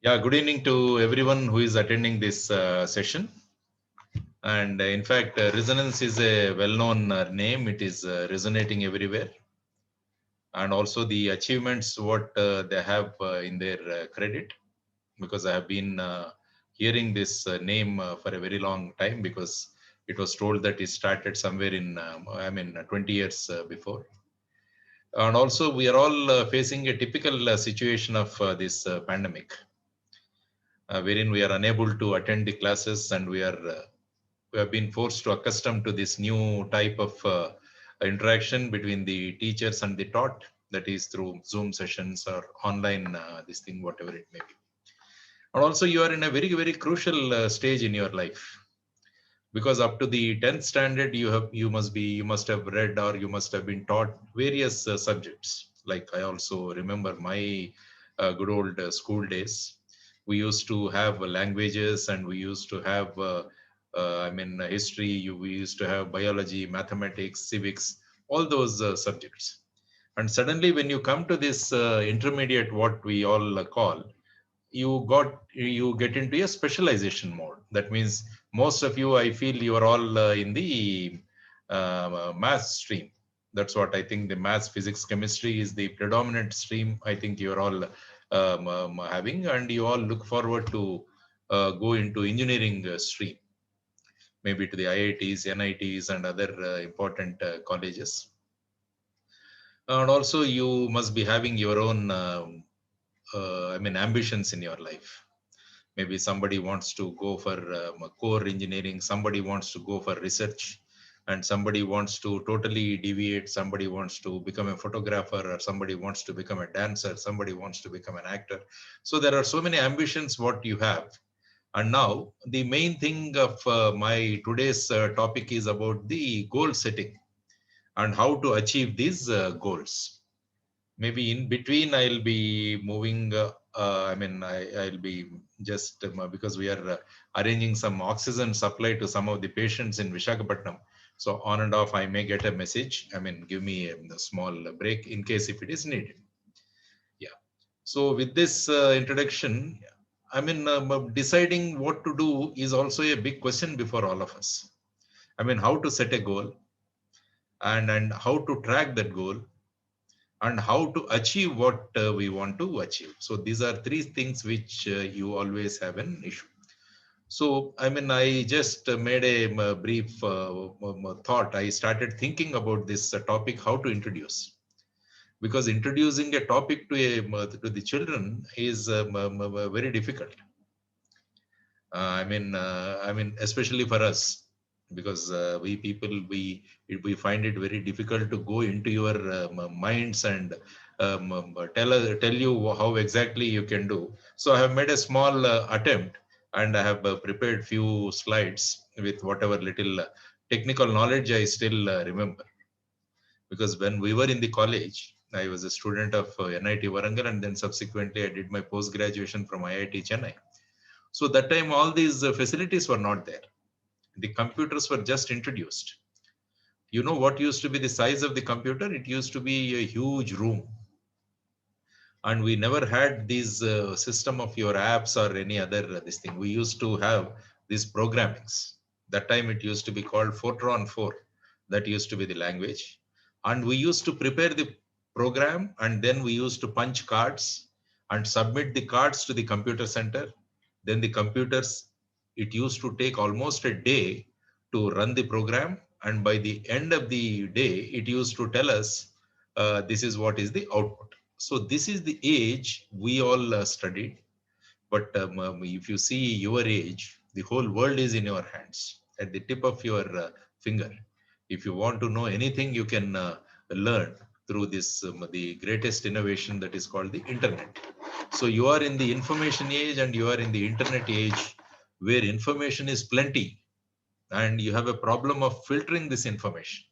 Yeah, good evening to everyone who is attending this session. And in fact, Resonance is a well-known name. It is resonating everywhere. And also the achievements what they have in their credit, because I have been hearing this name for a very long time, because it was told that it started somewhere in, 20 years before. And also we are all facing a typical situation of this pandemic, wherein we are unable to attend the classes, and we have been forced to accustom to this new type of interaction between the teachers and the taught, that is through Zoom sessions or online this thing, whatever it may be. And also you are in a very very crucial stage in your life, because up to the 10th standard you must have read, or you must have been taught various subjects. Like I also remember my good old school days. We used to have languages, and we used to have history. We used to have biology, mathematics, civics, all those subjects. And suddenly when you come to this intermediate, what we all call, you get into a specialization mode. That means most of you, I feel, you are all in the math stream. That's what I think. The maths, physics, chemistry is the predominant stream, I think you're all having, and you all look forward to go into engineering stream, maybe to the IITs, NITs, and other important colleges. And also you must be having your own ambitions in your life. Maybe somebody wants to go for core engineering, somebody wants to go for research, and somebody wants to totally deviate. Somebody wants to become a photographer, or somebody wants to become a dancer, somebody wants to become an actor. So there are so many ambitions what you have. And now the main thing of my today's topic is about the goal setting and how to achieve these goals. Maybe in between I'll be moving I'll be just because we are arranging some oxygen supply to some of the patients in Vishakhapatnam. So on and off I may get a message. Give me a small break in case if it is needed. Yeah. So with this introduction, deciding what to do is also a big question before all of us. How to set a goal, and how to track that goal, and how to achieve what we want to achieve. So these are three things which you always have an issue. So I just made a brief thought. I started thinking about this topic, how to introduce, because introducing a topic to to the children is very difficult. Especially for us, because we people, we find it very difficult to go into your minds and tell you how exactly you can do. So I have made a small attempt, and I have prepared few slides with whatever little technical knowledge I still remember. Because when we were in the college, I was a student of NIT Warangal, and then subsequently I did my post graduation from IIT Chennai. So that time, all these facilities were not there. The computers were just introduced. You know what used to be the size of the computer? It used to be a huge room. And we never had these system of your apps or any other this thing. We used to have these programmings. That time it used to be called Fortran 4. That used to be the language. And we used to prepare the program, and then we used to punch cards and submit the cards to the computer center. Then the computers, it used to take almost a day to run the program. And by the end of the day, it used to tell us this is what is the output. So this is the age we all studied. But if you see your age, the whole world is in your hands, at the tip of your finger. If you want to know anything, you can learn through this, the greatest innovation that is called the internet. So you are in the information age, and you are in the internet age, where information is plenty, and you have a problem of filtering this information.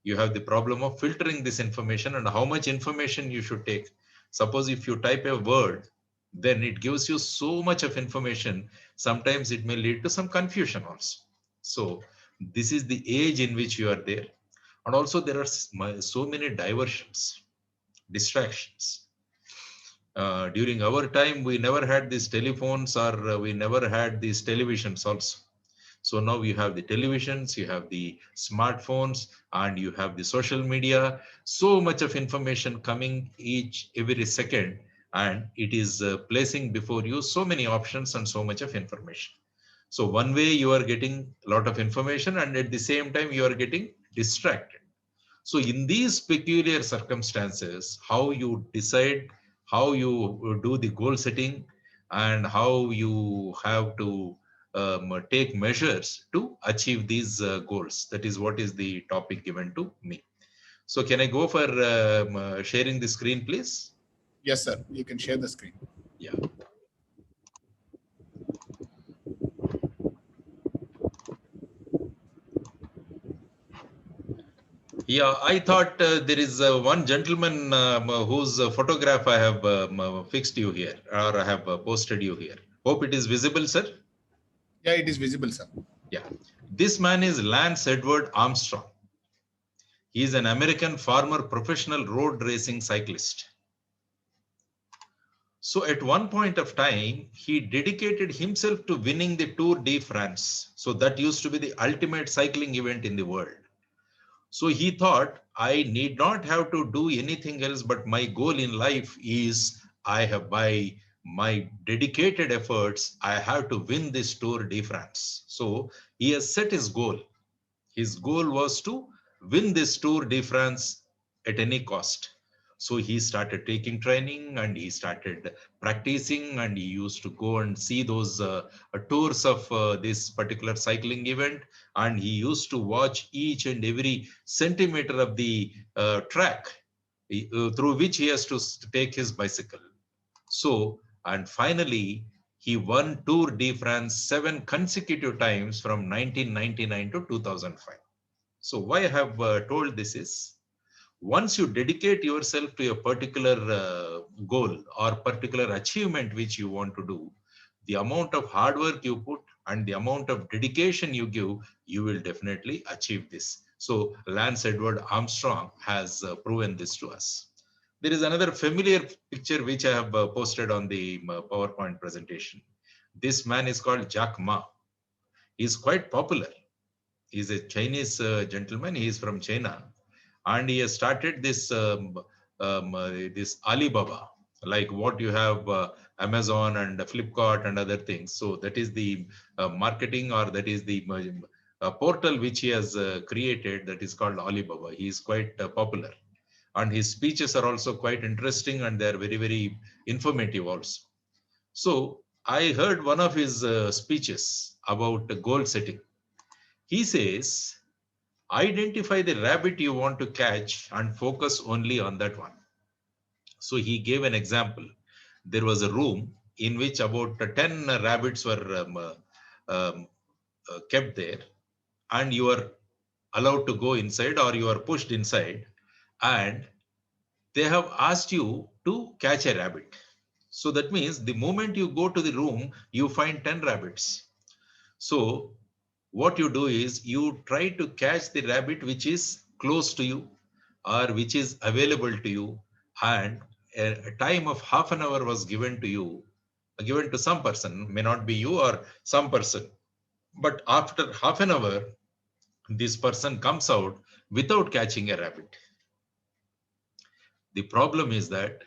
You have the problem of filtering this information and how much information you should take. Suppose if you type a word, then it gives you so much of information. Sometimes it may lead to some confusion also. So this is the age in which you are there. And also there are so many diversions, distractions. During our time, we never had these telephones, or we never had these televisions also. So now you have the televisions, you have the smartphones, and you have the social media. So much of information coming every second, and it is placing before you so many options and so much of information. So one way you are getting a lot of information, and at the same time you are getting distracted. So in these peculiar circumstances, how you decide, how you do the goal setting, and how you have to take measures to achieve these goals. That is what is the topic given to me. So can I go for sharing the screen, please? Yes, sir. You can share the screen. Yeah. Yeah, I thought there is one gentleman whose photograph I have fixed you here, or I have posted you here. Hope it is visible, sir. Yeah, it is visible, sir. Yeah. This man is Lance Edward Armstrong. He is an American former professional road racing cyclist. So at one point of time, he dedicated himself to winning the Tour de France. So that used to be the ultimate cycling event in the world. So he thought, I need not have to do anything else, but my goal in life is I have, by my dedicated efforts, I have to win this Tour de France. So he has set his goal. His goal was to win this Tour de France at any cost. So he started taking training, and he started practicing, and he used to go and see those tours of this particular cycling event. And he used to watch each and every centimeter of the track through which he has to take his bicycle. So, and finally, he won Tour de France 7 consecutive times from 1999 to 2005. So why I have told this is, once you dedicate yourself to a particular goal or particular achievement which you want to do, the amount of hard work you put and the amount of dedication you give, you will definitely achieve this. So Lance Edward Armstrong has proven this to us. There is another familiar picture which I have posted on the PowerPoint presentation. This man is called Jack Ma. He is quite popular. He is a Chinese gentleman. He is from China, and he has started this Alibaba, like what you have Amazon and Flipkart and other things. So that is the marketing, or that is the portal which he has created, that is called Alibaba. He is quite popular, and his speeches are also quite interesting, and they are very, very informative also. So I heard one of his speeches about goal setting. He says, identify the rabbit you want to catch and focus only on that one. So he gave an example. There was a room in which about 10 rabbits were kept there, and you are allowed to go inside, or you are pushed inside, and they have asked you to catch a rabbit. So that means the moment you go to the room, you find 10 rabbits. So what you do is you try to catch the rabbit which is close to you, or which is available to you, and a time of half an hour was given to you, given to some person, may not be you or some person. But after half an hour, this person comes out without catching a rabbit. The problem is that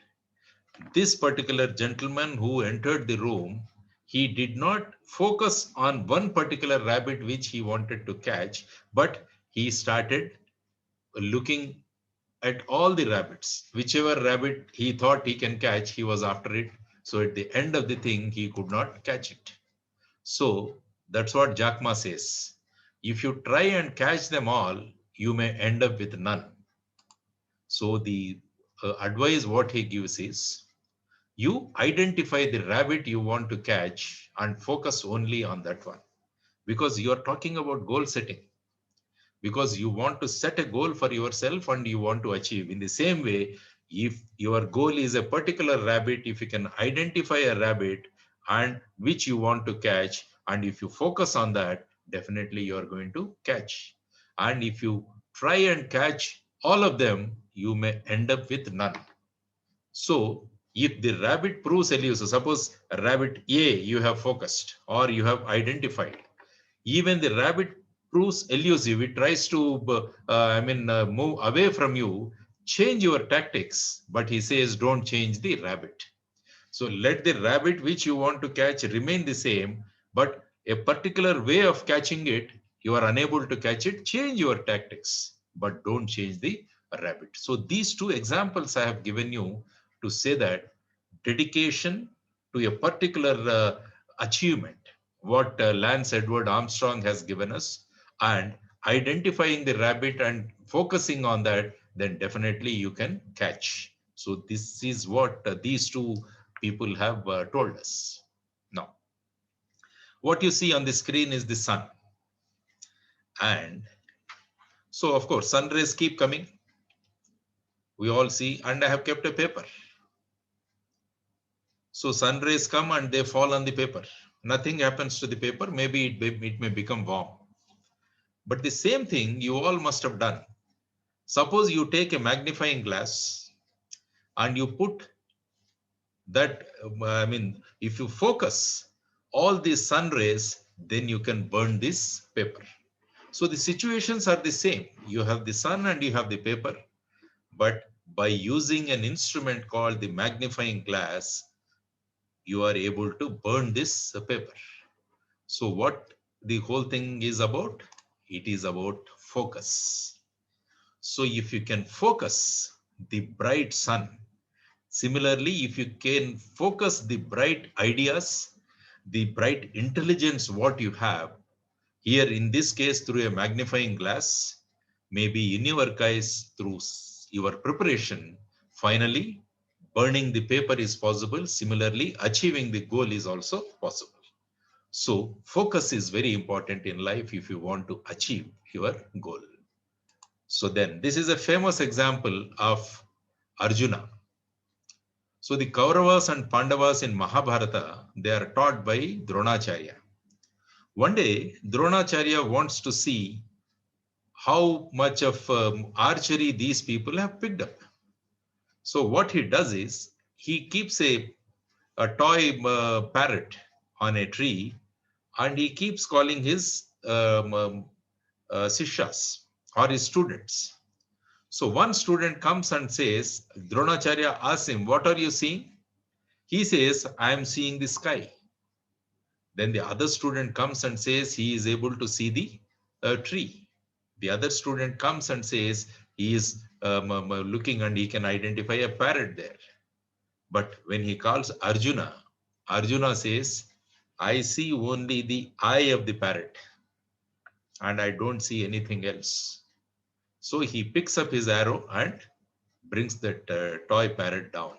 this particular gentleman who entered the room, he did not focus on one particular rabbit which he wanted to catch, but he started looking at all the rabbits. Whichever rabbit he thought he can catch, he was after it. So at the end of the thing, he could not catch it. So that's what Jack Ma says. If you try and catch them all, you may end up with none. So the advice what he gives is, you identify the rabbit you want to catch and focus only on that one, because you are talking about goal setting, because you want to set a goal for yourself and you want to achieve. In the same way, if your goal is a particular rabbit, if you can identify a rabbit and which you want to catch, and if you focus on that, definitely you are going to catch. And if you try and catch all of them, you may end up with none. So If the rabbit proves elusive, suppose rabbit A you have focused or you have identified, even the rabbit proves elusive, it tries to, move away from you, change your tactics, but he says don't change the rabbit. So let the rabbit which you want to catch remain the same, but a particular way of catching it, you are unable to catch it, change your tactics, but don't change the rabbit. So these two examples I have given you to say that dedication to a particular achievement, what Lance Edward Armstrong has given us, and identifying the rabbit and focusing on that, then definitely you can catch. So this is what these two people have told us. Now, what you see on the screen is the sun. And so, of course, sun rays keep coming. We all see, and I have kept a paper. So sun rays come and they fall on the paper. Nothing happens to the paper. Maybe it may become warm. But the same thing you all must have done. Suppose you take a magnifying glass and you put that, if you focus all these sun rays, then you can burn this paper. So the situations are the same. You have the sun and you have the paper, but by using an instrument called the magnifying glass, you are able to burn this paper. So what the whole thing is about? It is about focus. So if you can focus the bright sun, similarly, if you can focus the bright ideas, the bright intelligence, what you have, here in this case through a magnifying glass, maybe in your case through your preparation, finally burning the paper is possible. Similarly, achieving the goal is also possible. So focus is very important in life if you want to achieve your goal. So then this is a famous example of Arjuna. So the Kauravas and Pandavas in Mahabharata, they are taught by Dronacharya. One day, Dronacharya wants to see how much of archery these people have picked up. So what he does is, he keeps a toy parrot on a tree and he keeps calling his sishyas or his students. So one student comes and says, Dronacharya asks him, what are you seeing? He says, I am seeing the sky. Then the other student comes and says he is able to see the tree. The other student comes and says he is looking and he can identify a parrot there. But when he calls Arjuna, Arjuna says, I see only the eye of the parrot and I don't see anything else. So he picks up his arrow and brings that toy parrot down.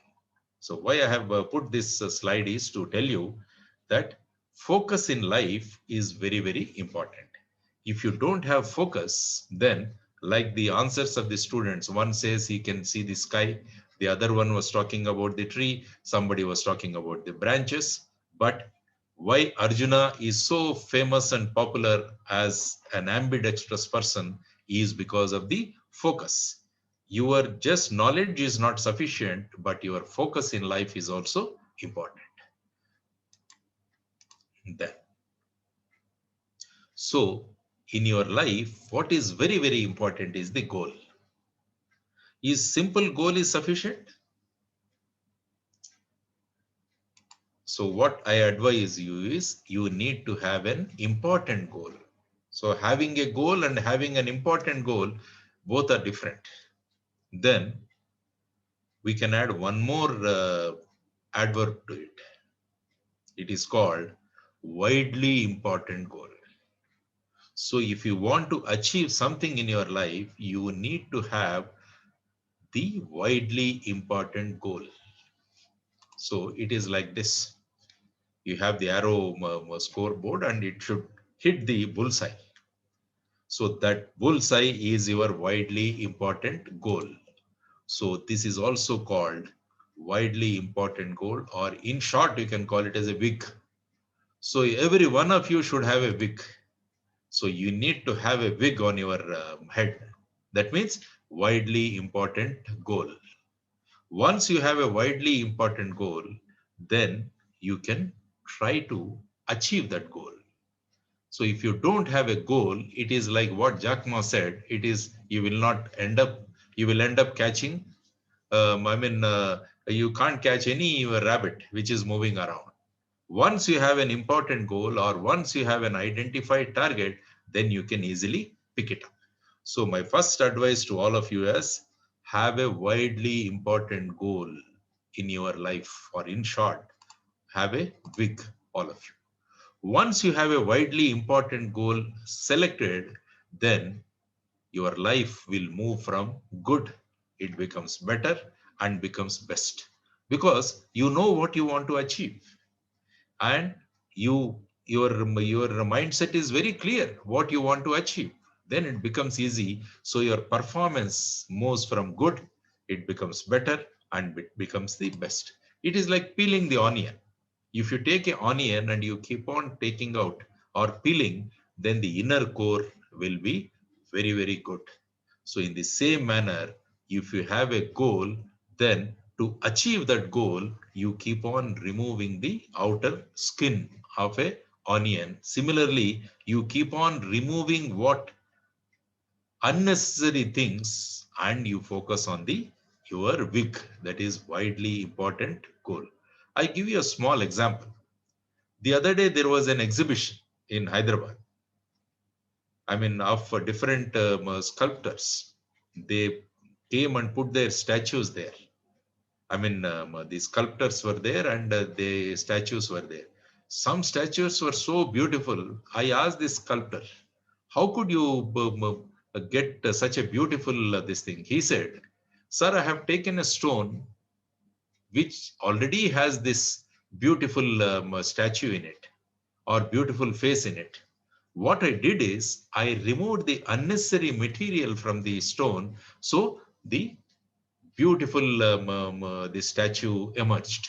So why I have put this slide is to tell you that focus in life is very, very important. If you don't have focus, then like the answers of the students, one says he can see the sky, the other one was talking about the tree, somebody was talking about the branches. But why Arjuna is so famous and popular as an ambidextrous person is because of the focus. Your just knowledge is not sufficient, but your focus in life is also important. Then, so in your life, what is very, very important is the goal. Is simple goal is sufficient? So what I advise you is you need to have an important goal. So having a goal and having an important goal, both are different. Then we can add one more adverb to it. It is called widely important goal. So if you want to achieve something in your life, you need to have the widely important goal. So it is like this. You have the arrow scoreboard and it should hit the bullseye. So that bullseye is your widely important goal. So this is also called widely important goal, or in short, you can call it as a wig. So every one of you should have a wig. So you need to have a wig on your head. That means widely important goal. Once you have a widely important goal, then you can try to achieve that goal. So if you don't have a goal, it is like what Jack Ma said, it is you will not end up, you will end up catching, you can't catch any rabbit which is moving around. Once you have an important goal or once you have an identified target, then you can easily pick it up. So my first advice to all of you is have a widely important goal in your life, or in short, have a big, all of you. Once you have a widely important goal selected, then your life will move from good, it becomes better and becomes best, because you know what you want to achieve, and your mindset is very clear what you want to achieve. Then it becomes easy, so your performance moves from good, it becomes better, and it becomes the best. It is like peeling the onion. If you take an onion and you keep on taking out or peeling, then the inner core will be very, very good. So in the same manner, if you have a goal, then to achieve that goal, you keep on removing the outer skin of a onion. Similarly, you keep on removing what unnecessary things, and you focus on the your big, that is widely important goal. I give you a small example. The other day, there was an exhibition in Hyderabad. I mean, of different sculptors. They came and put their statues there. I mean, the sculptors were there and the statues were there. Some statues were so beautiful. I asked this sculptor, how could you get such a beautiful this thing? He said, sir, I have taken a stone which already has this beautiful statue in it, or beautiful face in it. What I did is I removed the unnecessary material from the stone, so the beautiful the statue emerged.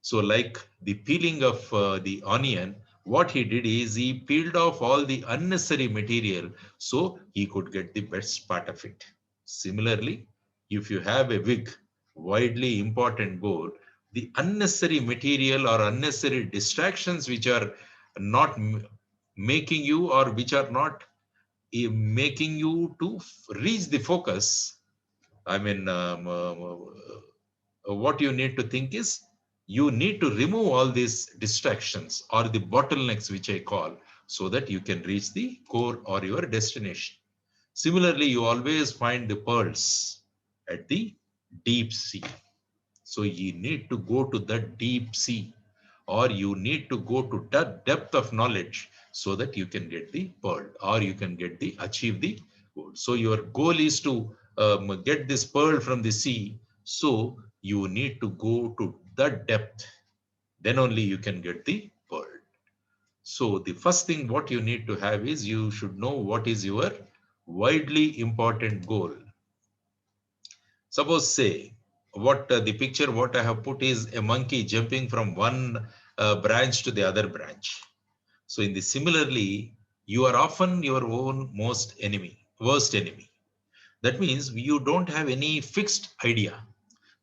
So like the peeling of the onion, what he did is he peeled off all the unnecessary material so he could get the best part of it. Similarly, if you have a big, widely important goal, the unnecessary material or unnecessary distractions which are not making you, or which are not making you to reach the focus, I mean, what you need to think is you need to remove all these distractions or the bottlenecks, which I call, so that you can reach the core or your destination. Similarly, you always find the pearls at the deep sea. So you need to go to the deep sea, or you need to go to that depth of knowledge so that you can get the pearl, or you can get the achieve the goal. So your goal is to get this pearl from the sea. So you need to go to that depth. Then only you can get the pearl. So the first thing what you need to have is you should know what is your widely important goal. Suppose say what the picture what I have put is a monkey jumping from one branch to the other branch. So in the similarly, you are often your own worst enemy. That means you don't have any fixed idea.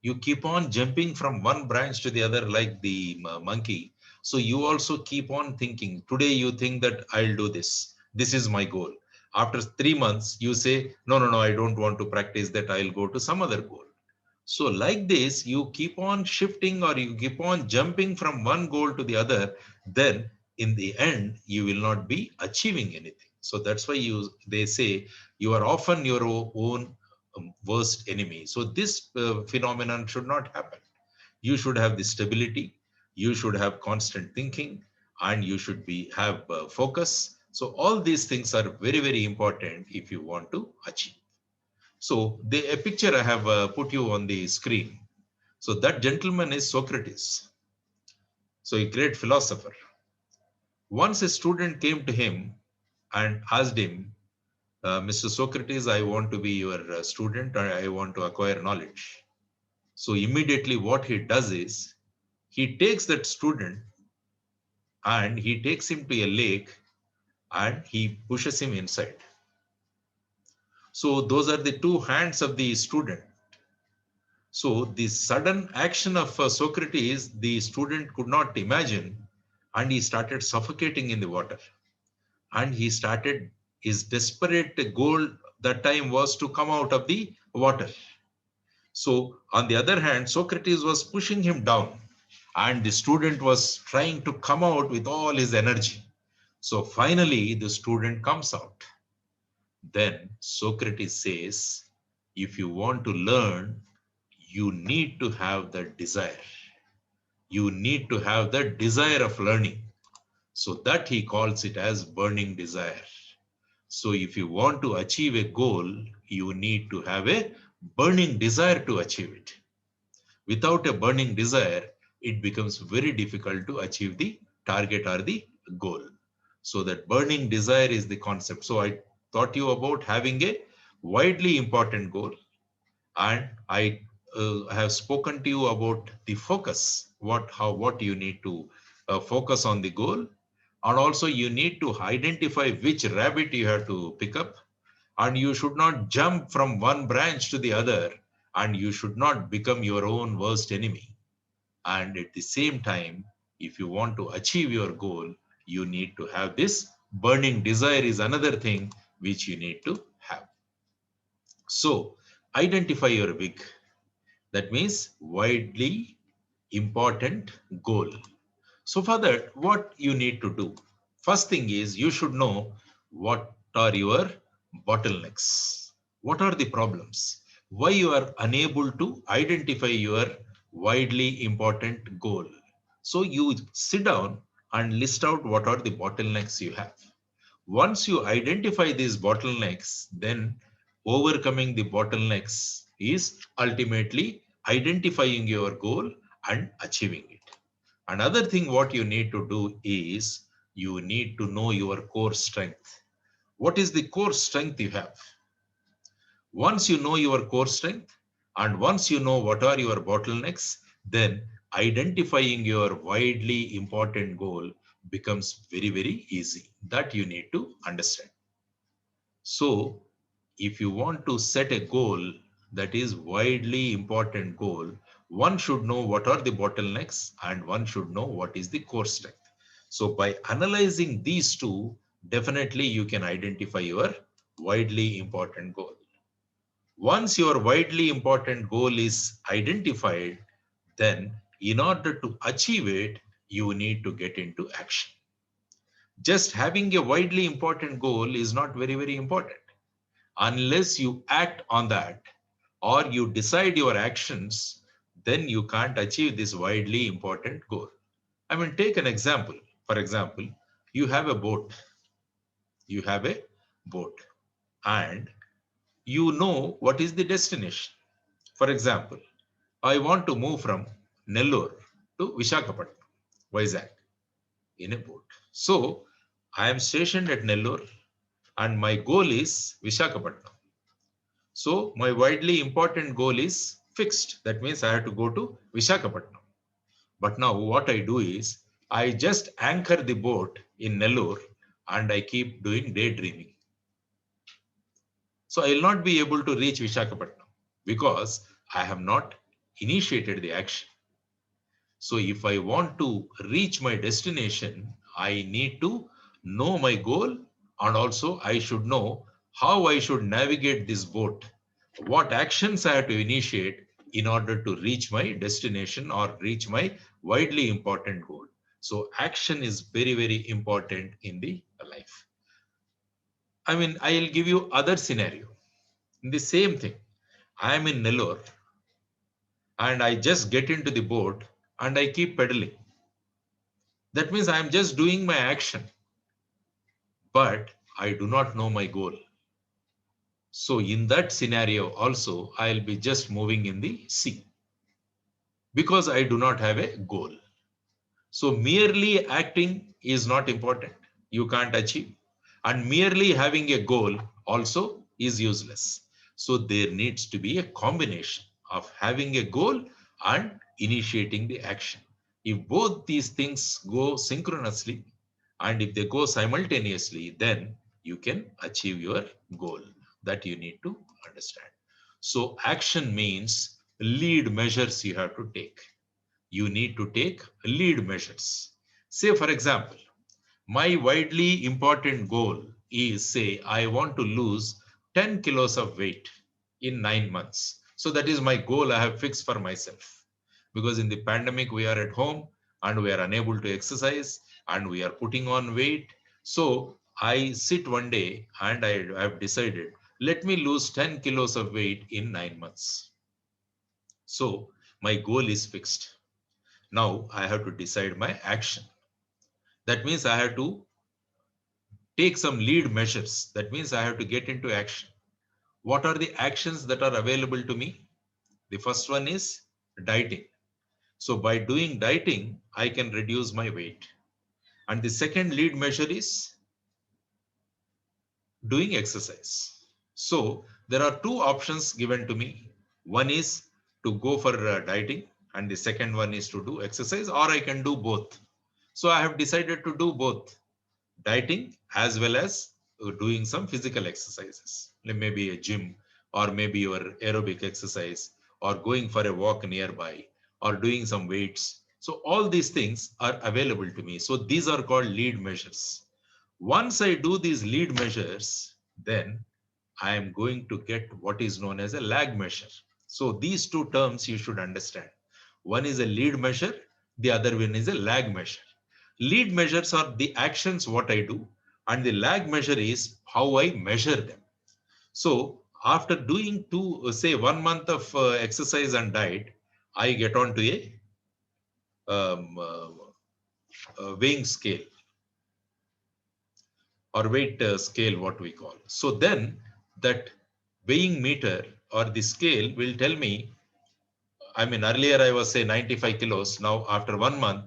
You keep on jumping from one branch to the other like the monkey. So you also keep on thinking, today you think that I'll do this. This is my goal. After 3 months, you say, no, no, no, I don't want to practice that. I'll go to some other goal. So like this, you keep on shifting or you keep on jumping from one goal to the other, then in the end, you will not be achieving anything. So that's why they say you are often your own worst enemy. So this phenomenon should not happen. You should have the stability, you should have constant thinking, and you should have focus. So all these things are very, very important if you want to achieve. So a picture I have put you on the screen. So that gentleman is Socrates. So a great philosopher. Once a student came to him and asked him, Mr. Socrates, I want to be your student, or I want to acquire knowledge. So immediately what he does is he takes that student and he takes him to a lake and he pushes him inside. So those are the two hands of the student. So the sudden action of Socrates, the student could not imagine, and he started suffocating in the water. And he started, his desperate goal that time was to come out of the water. So on the other hand, Socrates was pushing him down, and the student was trying to come out with all his energy. So finally, the student comes out. Then Socrates says, if you want to learn, you need to have the desire. You need to have the desire of learning. So that he calls it as burning desire. So if you want to achieve a goal, you need to have a burning desire to achieve it. Without a burning desire, it becomes very difficult to achieve the target or the goal. So that burning desire is the concept. So I taught you about having a widely important goal, and I have spoken to you about the focus, what you need to focus on the goal, and also you need to identify which rabbit you have to pick up, and you should not jump from one branch to the other, and you should not become your own worst enemy. And at the same time, if you want to achieve your goal, you need to have this burning desire is another thing which you need to have. So identify your big, that means widely important goal. So for that, what you need to do? First thing is you should know what are your bottlenecks. What are the problems? Why you are unable to identify your widely important goal. So you sit down and list out what are the bottlenecks you have. Once you identify these bottlenecks, then overcoming the bottlenecks is ultimately identifying your goal and achieving it. Another thing what you need to do is you need to know your core strength. What is the core strength you have? Once you know your core strength and once you know what are your bottlenecks, then identifying your widely important goal becomes very, very easy. That you need to understand. So if you want to set a goal that is widely important goal, one should know what are the bottlenecks and one should know what is the core strength. So by analyzing these two, definitely you can identify your widely important goal. Once your widely important goal is identified, then in order to achieve it, you need to get into action. Just having a widely important goal is not very, very important. Unless you act on that or you decide your actions, then you can't achieve this widely important goal. I mean, take an example. For example, you have a boat. You have a boat and you know what is the destination. For example, I want to move from Nellore to Vishakhapatnam, Vizag, in a boat. So I am stationed at Nellore and my goal is Vishakhapatnam. So my widely important goal is fixed. That means I have to go to Vishakhapatnam. But now what I do is I just anchor the boat in Nellore and I keep doing daydreaming. So I will not be able to reach Vishakhapatnam because I have not initiated the action. So if I want to reach my destination, I need to know my goal and also I should know how I should navigate this boat, what actions I have to initiate in order to reach my destination or reach my widely important goal. So action is very, very important in the life. I mean, I'll give you other scenario. In the same thing, I am in Nellore and I just get into the boat and I keep pedaling. That means I am just doing my action, but I do not know my goal. So in that scenario also, I'll be just moving in the sea because I do not have a goal. So merely acting is not important. You can't achieve. And merely having a goal also is useless. So there needs to be a combination of having a goal and initiating the action. If both these things go synchronously and if they go simultaneously, then you can achieve your goal. That you need to understand. So action means lead measures you have to take. You need to take lead measures. Say, for example, my widely important goal is, say, I want to lose 10 kilos of weight in 9 months. So that is my goal I have fixed for myself. Because in the pandemic, we are at home and we are unable to exercise and we are putting on weight. So I sit one day and I have decided, let me lose 10 kilos of weight in 9 months. So my goal is fixed. Now I have to decide my action. That means I have to take some lead measures. That means I have to get into action. What are the actions that are available to me? The first one is dieting. So by doing dieting, I can reduce my weight. And the second lead measure is doing exercise. So there are two options given to me. One is to go for dieting, and the second one is to do exercise, or I can do both. So I have decided to do both, dieting as well as doing some physical exercises, maybe a gym, or maybe your aerobic exercise, or going for a walk nearby, or doing some weights. So all these things are available to me. So these are called lead measures. Once I do these lead measures, then I am going to get what is known as a lag measure. So these two terms you should understand. One is a lead measure, the other one is a lag measure. Lead measures are the actions what I do, and the lag measure is how I measure them. So after doing say 1 month of exercise and diet, I get on to um, uh, a weighing scale or weight scale, what we call. So then that weighing meter or the scale will tell me, I mean, earlier I was say 95 kilos. Now after 1 month,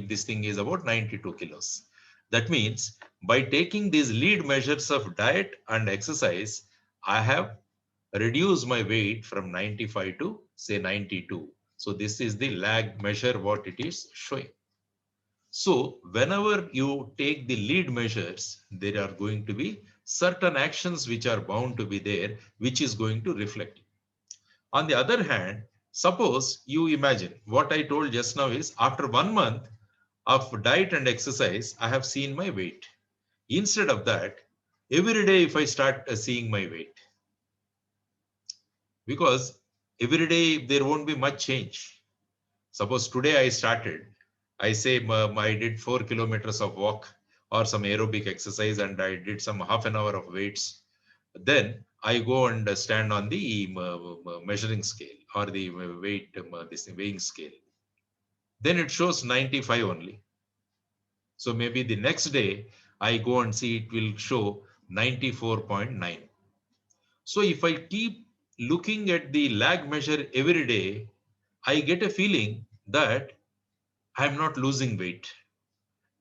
this thing is about 92 kilos. That means by taking these lead measures of diet and exercise, I have reduced my weight from 95 to say 92. So this is the lag measure what it is showing. So whenever you take the lead measures, there are going to be certain actions which are bound to be there, which is going to reflect. On the other hand, suppose you imagine what I told just now is after 1 month of diet and exercise, I have seen my weight. Instead of that, every day if I start seeing my weight, because every day there won't be much change. Suppose today I started, I say I did 4 kilometers of walk or some aerobic exercise and I did some half an hour of weights. Then I go and stand on the measuring scale or the weight, this weighing scale. Then it shows 95 only. So maybe the next day I go and see it will show 94.9. So if I keep looking at the lag measure every day, I get a feeling that I'm not losing weight.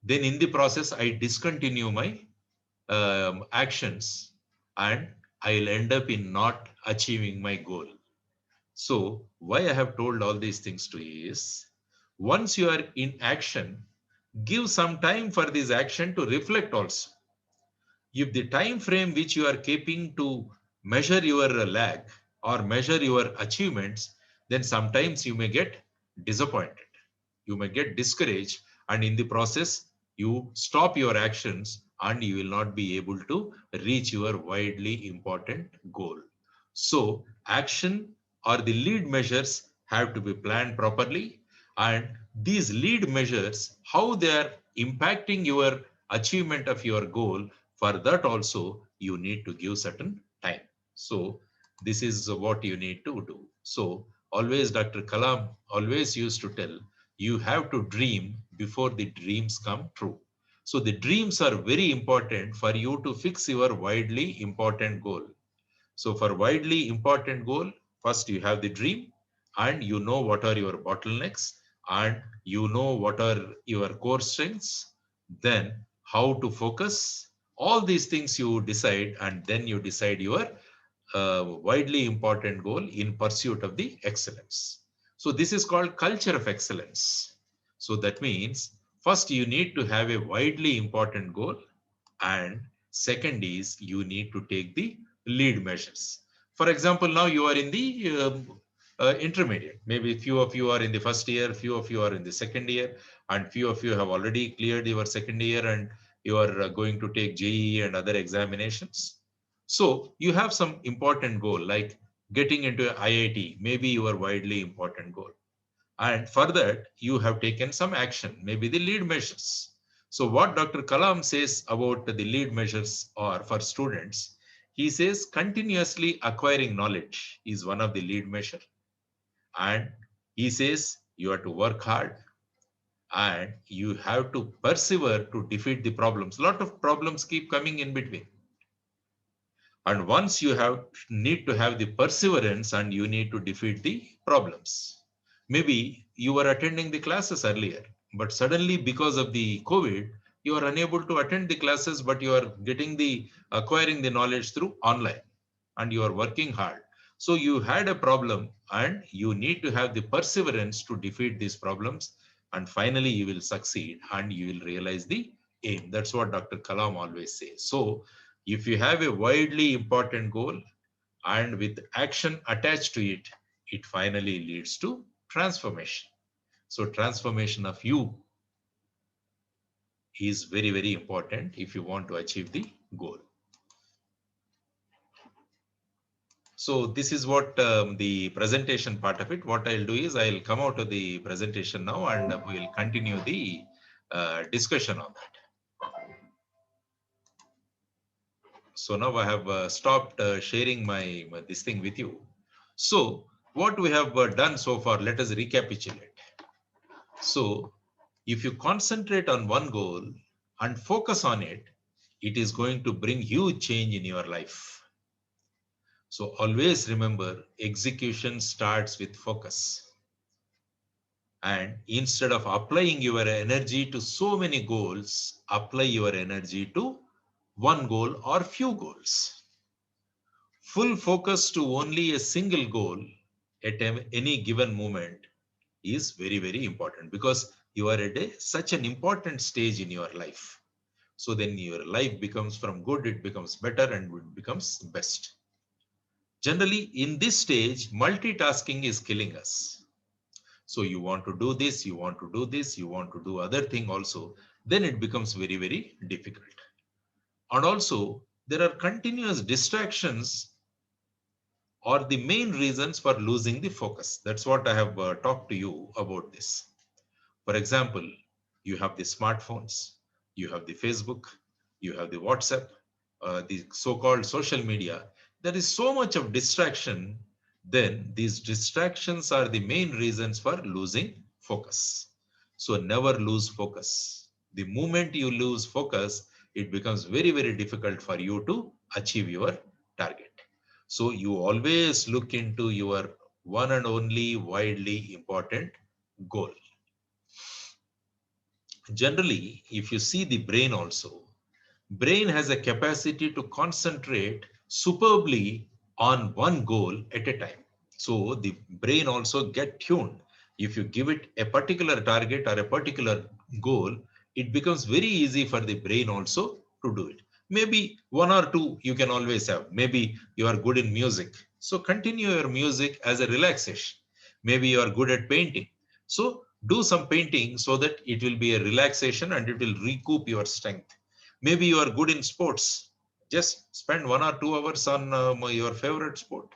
Then in the process, I discontinue my actions and I'll end up in not achieving my goal. So why I have told all these things to you is, once you are in action, give some time for this action to reflect also. If the time frame which you are keeping to measure your lag or measure your achievements, then sometimes you may get disappointed. You may get discouraged, and in the process, you stop your actions and you will not be able to reach your widely important goal. So, action or the lead measures have to be planned properly, and these lead measures, how they are impacting your achievement of your goal, for that also you need to give certain time. So this is what you need to do. So always Dr. Kalam always used to tell, you have to dream before the dreams come true. So the dreams are very important for you to fix your widely important goal. So for widely important goal, first you have the dream and you know what are your bottlenecks and you know what are your core strengths, then how to focus. All these things you decide, and then you decide your widely important goal in pursuit of the excellence. So this is called culture of excellence. So that means first you need to have a widely important goal, and second is you need to take the lead measures. For example, now you are in the intermediate. Maybe few of you are in the first year, few of you are in the second year, and few of you have already cleared your second year and you are going to take JEE and other examinations. So you have some important goal like getting into IIT, maybe your widely important goal. And for that, you have taken some action, maybe the lead measures. So what Dr. Kalam says about the lead measures are for students, he says continuously acquiring knowledge is one of the lead measure. And he says you have to work hard and you have to persevere to defeat the problems. A lot of problems keep coming in between. And once you need to have the perseverance and you need to defeat the problems. Maybe you were attending the classes earlier, but suddenly because of the COVID, you are unable to attend the classes, but you are acquiring the knowledge through online and you are working hard. So you had a problem and you need to have the perseverance to defeat these problems. And finally, you will succeed and you will realize the aim. That's what Dr. Kalam always says. So if you have a widely important goal and with action attached to it, it finally leads to transformation. So transformation of you is very, very important if you want to achieve the goal. So this is what the presentation part of it. What I'll do is I'll come out of the presentation now and we'll continue the discussion on that. So now I have stopped sharing this thing with you. So what we have done so far, let us recapitulate. So if you concentrate on one goal and focus on it, it is going to bring huge change in your life. So always remember, execution starts with focus. And instead of applying your energy to so many goals, apply your energy to one goal or few goals. Full focus to only a single goal at any given moment is very, very important because you are at such an important stage in your life. So then your life becomes from good, it becomes better and it becomes best. Generally, in this stage, multitasking is killing us. So you want to do this, you want to do this, you want to do other thing also, then it becomes very, very difficult. And also, there are continuous distractions or the main reasons for losing the focus. That's what I have talked to you about this. For example, you have the smartphones, you have the Facebook, you have the WhatsApp, the so-called social media. There is so much of distraction. Then these distractions are the main reasons for losing focus. So never lose focus. The moment you lose focus, it becomes very, very difficult for you to achieve your target. So you always look into your one and only widely important goal. Generally, if you see the brain also, brain has a capacity to concentrate superbly on one goal at a time. So the brain also get tuned. If you give it a particular target or a particular goal, it becomes very easy for the brain also to do it. Maybe one or two you can always have. Maybe you are good in music. So continue your music as a relaxation. Maybe you are good at painting. So do some painting so that it will be a relaxation and it will recoup your strength. Maybe you are good in sports. Just spend 1 or 2 hours on your favorite sport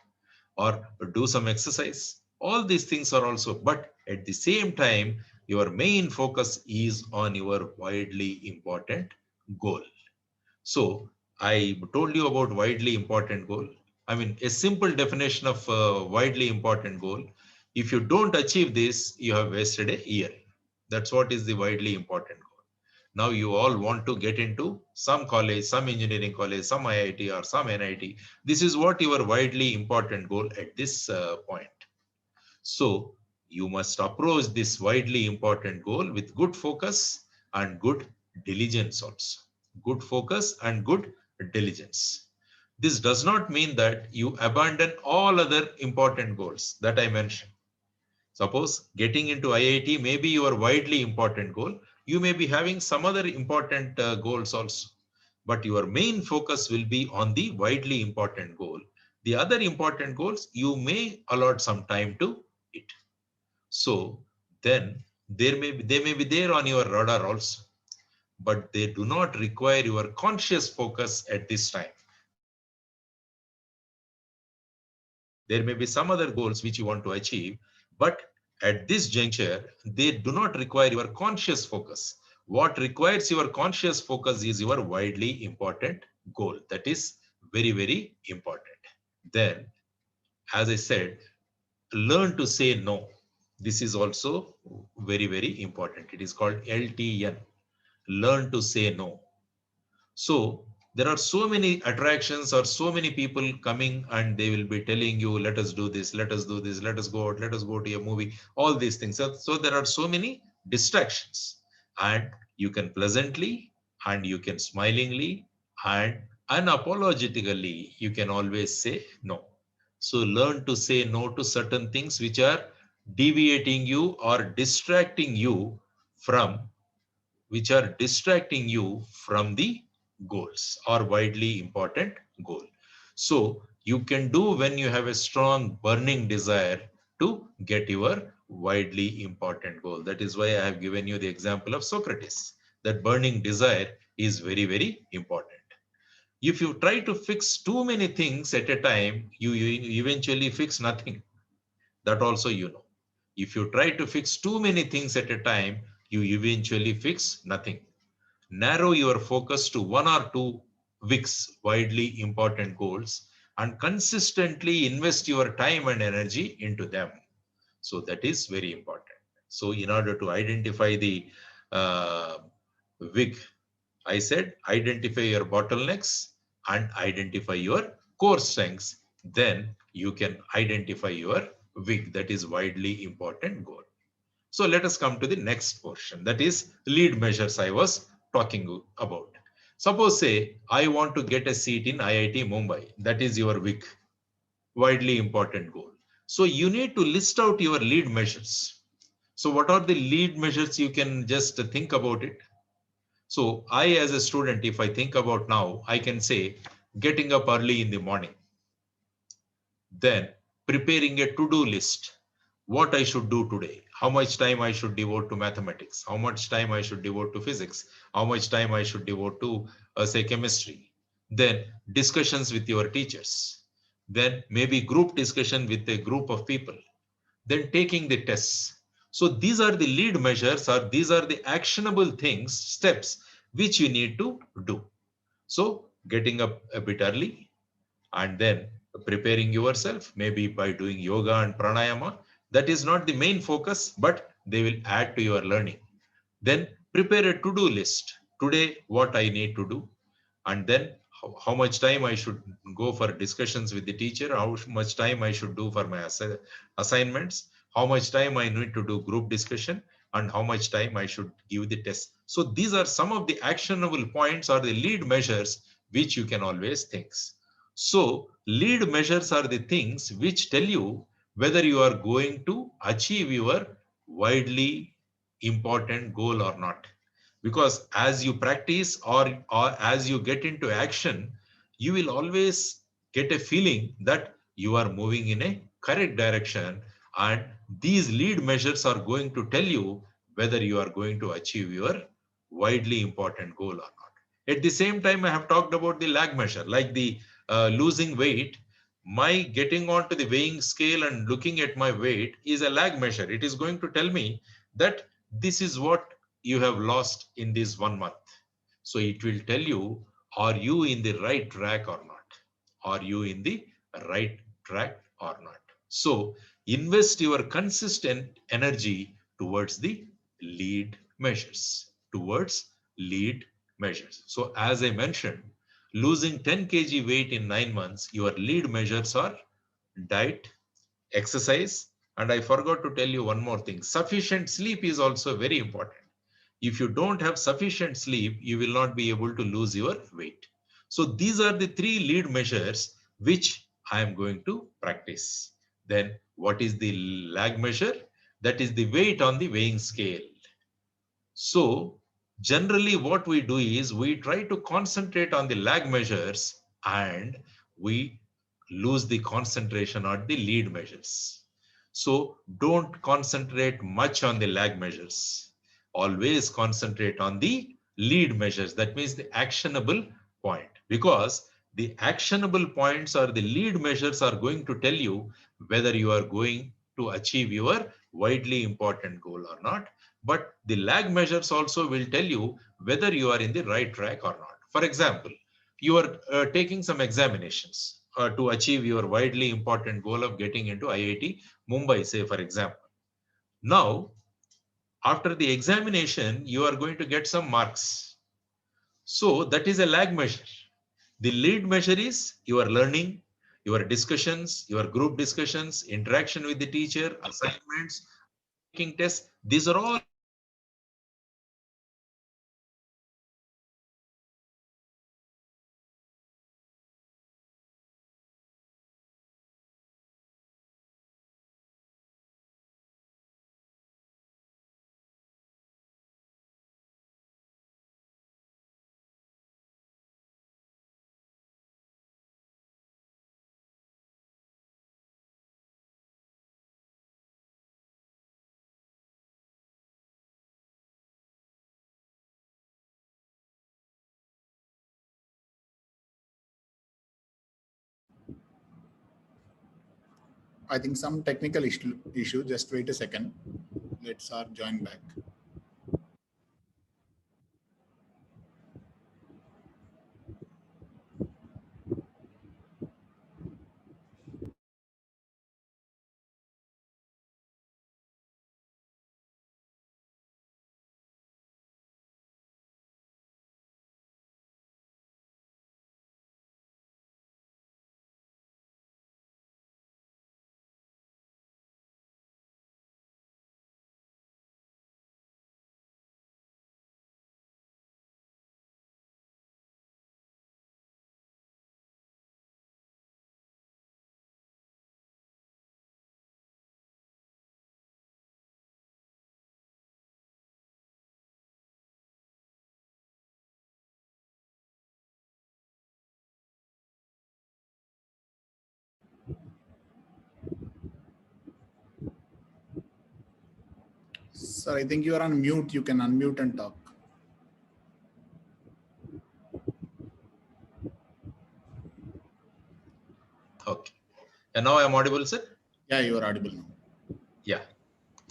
or do some exercise. All these things are also, but at the same time, your main focus is on your widely important goal. So I told you about widely important goal. I mean, a simple definition of widely important goal. If you don't achieve this, you have wasted a year. That's what is the widely important goal. Now you all want to get into some college, some engineering college, some IIT or some NIT. This is what your widely important goal at this point. So you must approach this widely important goal with good focus and good diligence also. Good focus and good diligence. This does not mean that you abandon all other important goals that I mentioned. Suppose getting into IIT may be your widely important goal. You may be having some other important goals also, but your main focus will be on the widely important goal. The other important goals, you may allot some time to it. So then they may be there on your radar also, but they do not require your conscious focus at this time. There may be some other goals which you want to achieve, but at this juncture, they do not require your conscious focus. What requires your conscious focus is your widely important goal. That is very, very important. Then, as I said, learn to say no. This is also very, very important. It is called LTN. Learn to say no. So there are so many attractions or so many people coming and they will be telling you, let us do this, let us do this, let us go out, let us go to a movie, all these things. So there are so many distractions, and you can pleasantly and you can smilingly and unapologetically, you can always say no. So learn to say no to certain things which are deviating you or distracting you from which are distracting you from the goals or widely important goal. So you can do when you have a strong burning desire to get your widely important goal. That is why I have given you the example of Socrates. That burning desire is very, very important. If you try to fix too many things at a time, you eventually fix nothing. That also you know. If you try to fix too many things at a time, you eventually fix nothing. Narrow your focus to one or two VIX, widely important goals, and consistently invest your time and energy into them. So that is very important. So in order to identify the WIG, I said identify your bottlenecks and identify your core strengths. Then you can identify your WIG, that is widely important goal. So let us come to the next portion, that is lead measures I was talking about. Suppose say I want to get a seat in IIT Mumbai, that is your WIG, widely important goal. So you need to list out your lead measures. So what are the lead measures? You can just think about it. So I, as a student, if I think about now, I can say getting up early in the morning, then preparing a to-do list, what I should do today, how much time I should devote to mathematics, how much time I should devote to physics, how much time I should devote to, say, chemistry. Then discussions with your teachers. Then maybe group discussion with a group of people. Then taking the tests. So these are the lead measures, or these are the actionable things, steps, which you need to do. So getting up a bit early, and then preparing yourself, maybe by doing yoga and pranayama. That is not the main focus, but they will add to your learning. Then prepare a to-do list. Today, what I need to do, and then how much time I should go for discussions with the teacher, how much time I should do for my assignments, how much time I need to do group discussion, and how much time I should give the test. So these are some of the actionable points or the lead measures which you can always think. So lead measures are the things which tell you whether you are going to achieve your widely important goal or not. Because as you practice, or as you get into action, you will always get a feeling that you are moving in a correct direction, and these lead measures are going to tell you whether you are going to achieve your widely important goal or not. At the same time, I have talked about the lag measure, like the losing weight. My getting onto the weighing scale and looking at my weight is a lag measure. It is going to tell me that this is what you have lost in this 1 month. So it will tell you, are you in the right track or not? Are you in the right track or not? So invest your consistent energy towards the lead measures, towards lead measures. So as I mentioned, losing 10 kg weight in 9 months, your lead measures are diet, exercise, and I forgot to tell you one more thing. Sufficient sleep is also very important. If you don't have sufficient sleep, you will not be able to lose your weight. So these are the three lead measures which I am going to practice. Then what is the lag measure? That is the weight on the weighing scale. So generally what we do is we try to concentrate on the lag measures, and we lose the concentration on the lead measures. So don't concentrate much on the lag measures. Always concentrate on the lead measures. That means the actionable point, because the actionable points or the lead measures are going to tell you whether you are going to achieve your widely important goal or not. But the lag measures also will tell you whether you are in the right track or not. For example, you are taking some examinations to achieve your widely important goal of getting into IIT Mumbai, say for example. Now, after the examination, you are going to get some marks. So that is a lag measure. The lead measure is your learning, your discussions, your group discussions, interaction with the teacher, assignments, taking tests. These are all I think some technical issue. Just wait a second. Let's join back. Sir, I think you are on mute. You can unmute and talk. okay. And now I am audible, sir? Yeah, you are audible now. Yeah.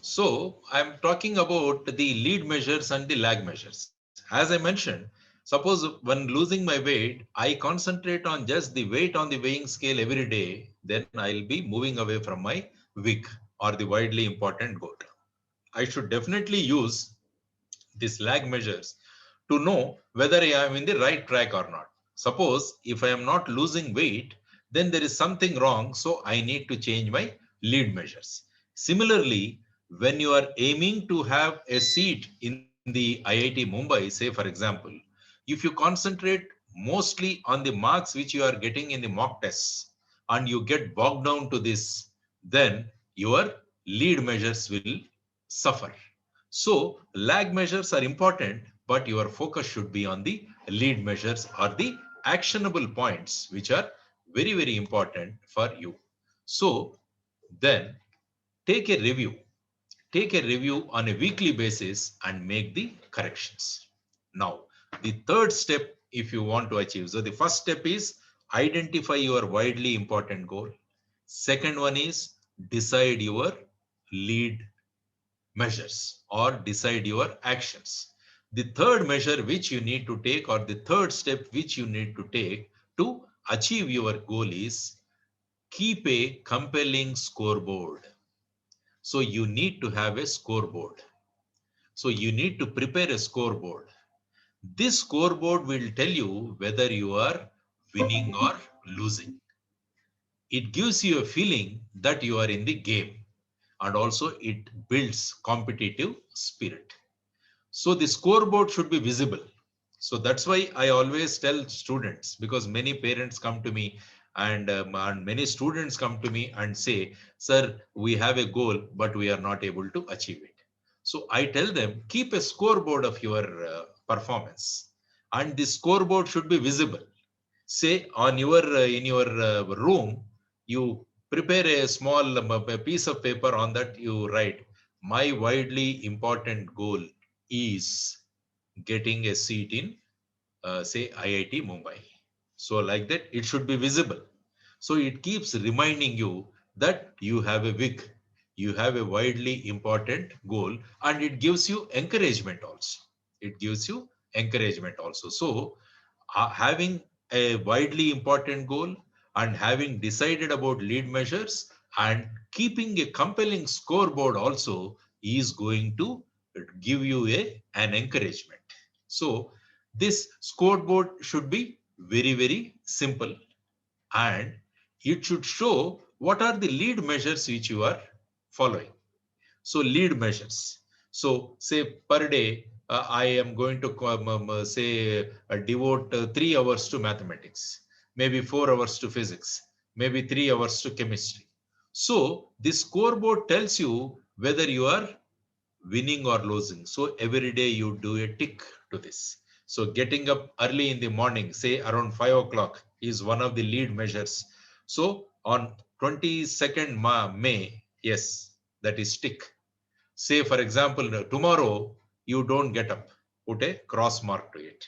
So I'm talking about the lead measures and the lag measures. As I mentioned, suppose when losing my weight, I concentrate on just the weight on the weighing scale every day, then I'll be moving away from my WIG or the widely important goal. I should definitely use these lag measures to know whether I am in the right track or not. Suppose if I am not losing weight, then there is something wrong. So I need to change my lead measures. Similarly, when you are aiming to have a seat in the IIT Mumbai, say for example, if you concentrate mostly on the marks which you are getting in the mock tests and you get bogged down to this, then your lead measures will suffer. So lag measures are important, but your focus should be on the lead measures or the actionable points, which are very, very important for you. So then take a review. Take a review on a weekly basis and make the corrections. Now, the third step, if you want to achieve, so the first step is identify your widely important goal. Second one is decide your lead measures or decide your actions. The third measure which you need to take or the third step which you need to take to achieve your goal is keep a compelling scoreboard. So you need to have a scoreboard. So you need to prepare a scoreboard. This scoreboard will tell you whether you are winning or losing. It gives you a feeling that you are in the game, and also it builds competitive spirit. So the scoreboard should be visible. So that's why I always tell students, because many parents come to me and many students come to me and say, sir, we have a goal, but we are not able to achieve it. So I tell them, keep a scoreboard of your performance, and the scoreboard should be visible. Say on your in your room, you prepare a small a piece of paper. On that you write, my widely important goal is getting a seat in say IIT Mumbai. So like that, it should be visible. So it keeps reminding you that you have a big, you have a widely important goal, and it gives you encouragement also. It gives you encouragement also. So having a widely important goal and having decided about lead measures and keeping a compelling scoreboard also is going to give you an encouragement. So this scoreboard should be very, very simple, and it should show what are the lead measures which you are following. So lead measures. So say per day, I am going to say devote 3 hours to mathematics, maybe 4 hours to physics, maybe 3 hours to chemistry. So this scoreboard tells you whether you are winning or losing. So every day you do a tick to this. So getting up early in the morning, say around 5 o'clock, is one of the lead measures. So on 22nd May, yes, that is tick. Say, for example, tomorrow you don't get up, put a cross mark to it.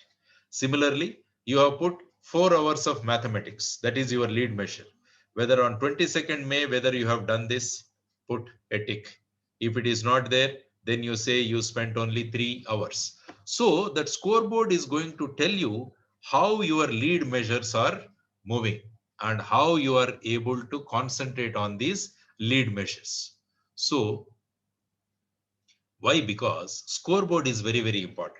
Similarly, you have put 4 hours of mathematics, that is your lead measure. Whether on 22nd May, whether you have done this, put a tick. If it is not there, then you say you spent only 3 hours. So that scoreboard is going to tell you how your lead measures are moving and how you are able to concentrate on these lead measures. So why? Because scoreboard is very, very important.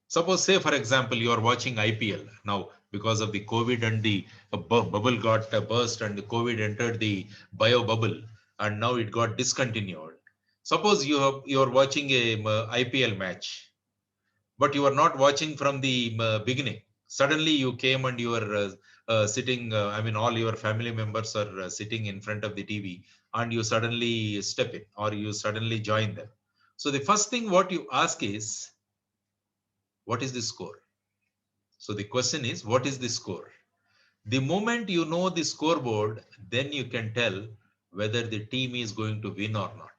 Suppose, say, for example, you are watching IPL now because of the COVID and the bubble got burst and the COVID entered the bio bubble and now it got discontinued. Suppose you are watching a IPL match, but you are not watching from the beginning. Suddenly you came and you are sitting, I mean, all your family members are sitting in front of the TV and you suddenly step in or you suddenly join them. So the first thing what you ask is, what is the score? So the question is, what is the score? The moment you know the scoreboard, then you can tell whether the team is going to win or not.